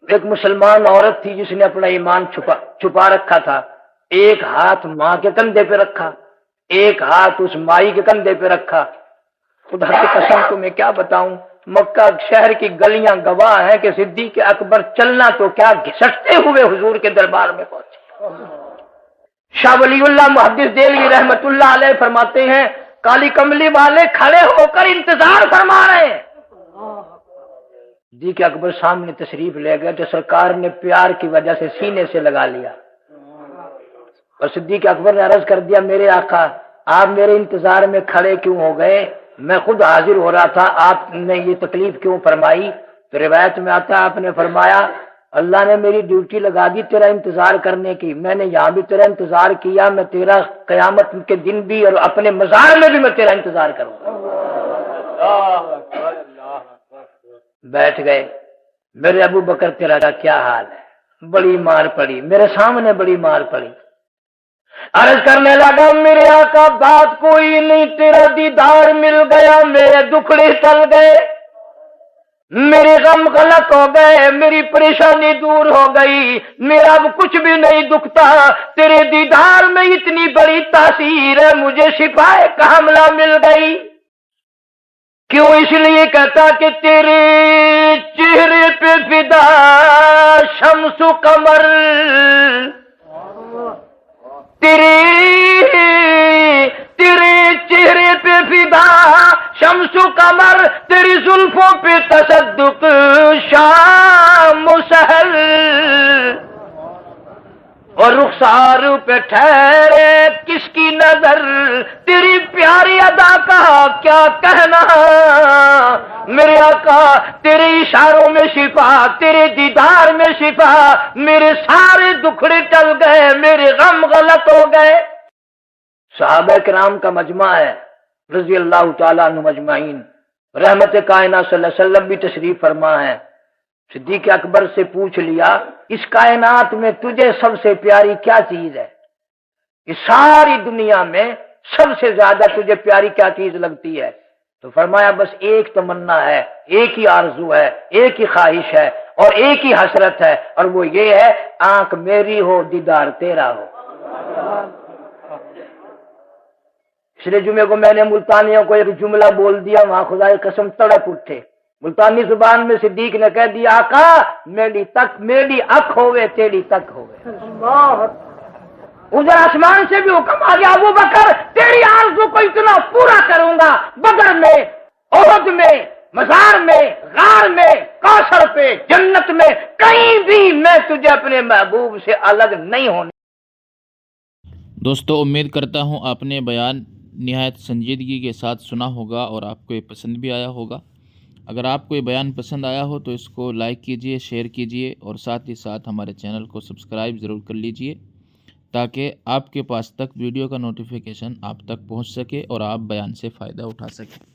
ایک مسلمان عورت تھی جس نے اپنا ایمان چھپا رکھا تھا، ایک ہاتھ ماں کے کندھے پہ رکھا، ایک ہاتھ اس مائی کے کندھے پہ رکھا۔ خدا کی قسم کو میں کیا بتاؤں، مکہ شہر کی گلیاں گواہ ہیں کہ صدیق اکبر چلنا تو کیا گھسٹتے ہوئے حضور کے دربار میں پہنچے۔ شاہ ولی اللہ محدث دہلوی رحمت اللہ علیہ فرماتے ہیں کالی کملی والے کھڑے ہو کر انتظار فرما رہے ہیں، صدیق اکبر سامنے تشریف لے گئے تو سرکار نے پیار کی وجہ سے سینے سے لگا لیا، اور صدیق اکبر نے عرض کر دیا میرے آقا آپ میرے انتظار میں کھڑے کیوں ہو گئے، میں خود حاضر ہو رہا تھا، آپ نے یہ تکلیف کیوں فرمائی؟ تو روایت میں آتا ہے آپ نے فرمایا اللہ نے میری ڈیوٹی لگا دی تیرا انتظار کرنے کی، میں نے یہاں بھی تیرا انتظار کیا، میں تیرا قیامت کے دن بھی اور اپنے مزار میں بھی میں تیرا انتظار کروں گا۔ بیٹھ گئے، میرے ابو بکر تیرا کیا حال ہے؟ بڑی مار پڑی، میرے سامنے بڑی مار پڑی۔ عرض کرنے لگا میرے آقا بات کوئی نہیں، تیرا دیدار مل گیا، میرے دکھڑے ٹل گئے، میرے غم غلط ہو گئے، میری پریشانی دور ہو گئی، میرا اب کچھ بھی نہیں دکھتا، تیرے دیدار میں اتنی بڑی تاثیر ہے، مجھے شفائے کاملہ مل گئی۔ کیوں؟ اس لیے کہتا کہ تیرے چہرے پہ فدا شمس و قمر، تیرے چہرے پہ فدا شمس و قمر، تیری زلفوں پہ تصدق شام و سحر، اور رخسار پہ ٹھہرے کس کی نظر، تیری پیاری ادا کا کیا کہنا، میرے آقا تیرے اشاروں میں شفا، تیرے دیدار میں شفا، میرے سارے دکھڑے ٹل گئے، میرے غم غلط ہو گئے۔ صحابہ کرام کا مجمع ہے رضی اللہ تعالیٰ عنہ مجمعین، رحمت کائنات صلی اللہ علیہ وسلم بھی تشریف فرما ہے۔ صدیق اکبر سے پوچھ لیا اس کائنات میں تجھے سب سے پیاری کیا چیز ہے، اس ساری دنیا میں سب سے زیادہ تجھے پیاری کیا چیز لگتی ہے؟ تو فرمایا بس ایک تمنا ہے، ایک ہی آرزو ہے، ایک ہی خواہش ہے اور ایک ہی حسرت ہے، اور وہ یہ ہے آنکھ میری ہو دیدار تیرا ہو۔ پچھلے جمعے کو میں نے ملتانیوں کو ایک جملہ بول دیا، وہاں خدا کی قسم تڑپ اٹھے۔ ملتانی زبان میں صدیق نے کہہ دیا آقا میری اکھ ہوئے تیری تک ہوئے۔ ادھر آسمان سے بھی حکم آ گیا ابو بکر تیری آرزو کو اتنا پورا کروں گا، بدر میں، احد میں، مزار میں، غار میں، کوثر پہ، جنت میں، کہیں بھی میں تجھے اپنے محبوب سے الگ نہیں ہونے۔ دوستو امید کرتا ہوں آپ نے بیان نہایت سنجیدگی کے ساتھ سنا ہوگا اور آپ کو یہ پسند بھی آیا ہوگا۔ اگر آپ کو یہ بیان پسند آیا ہو تو اس کو لائک کیجئے، شیئر کیجئے اور ساتھ ہی ساتھ ہمارے چینل کو سبسکرائب ضرور کر لیجئے تاکہ آپ کے پاس تک ویڈیو کا نوٹیفیکیشن آپ تک پہنچ سکے اور آپ بیان سے فائدہ اٹھا سکیں۔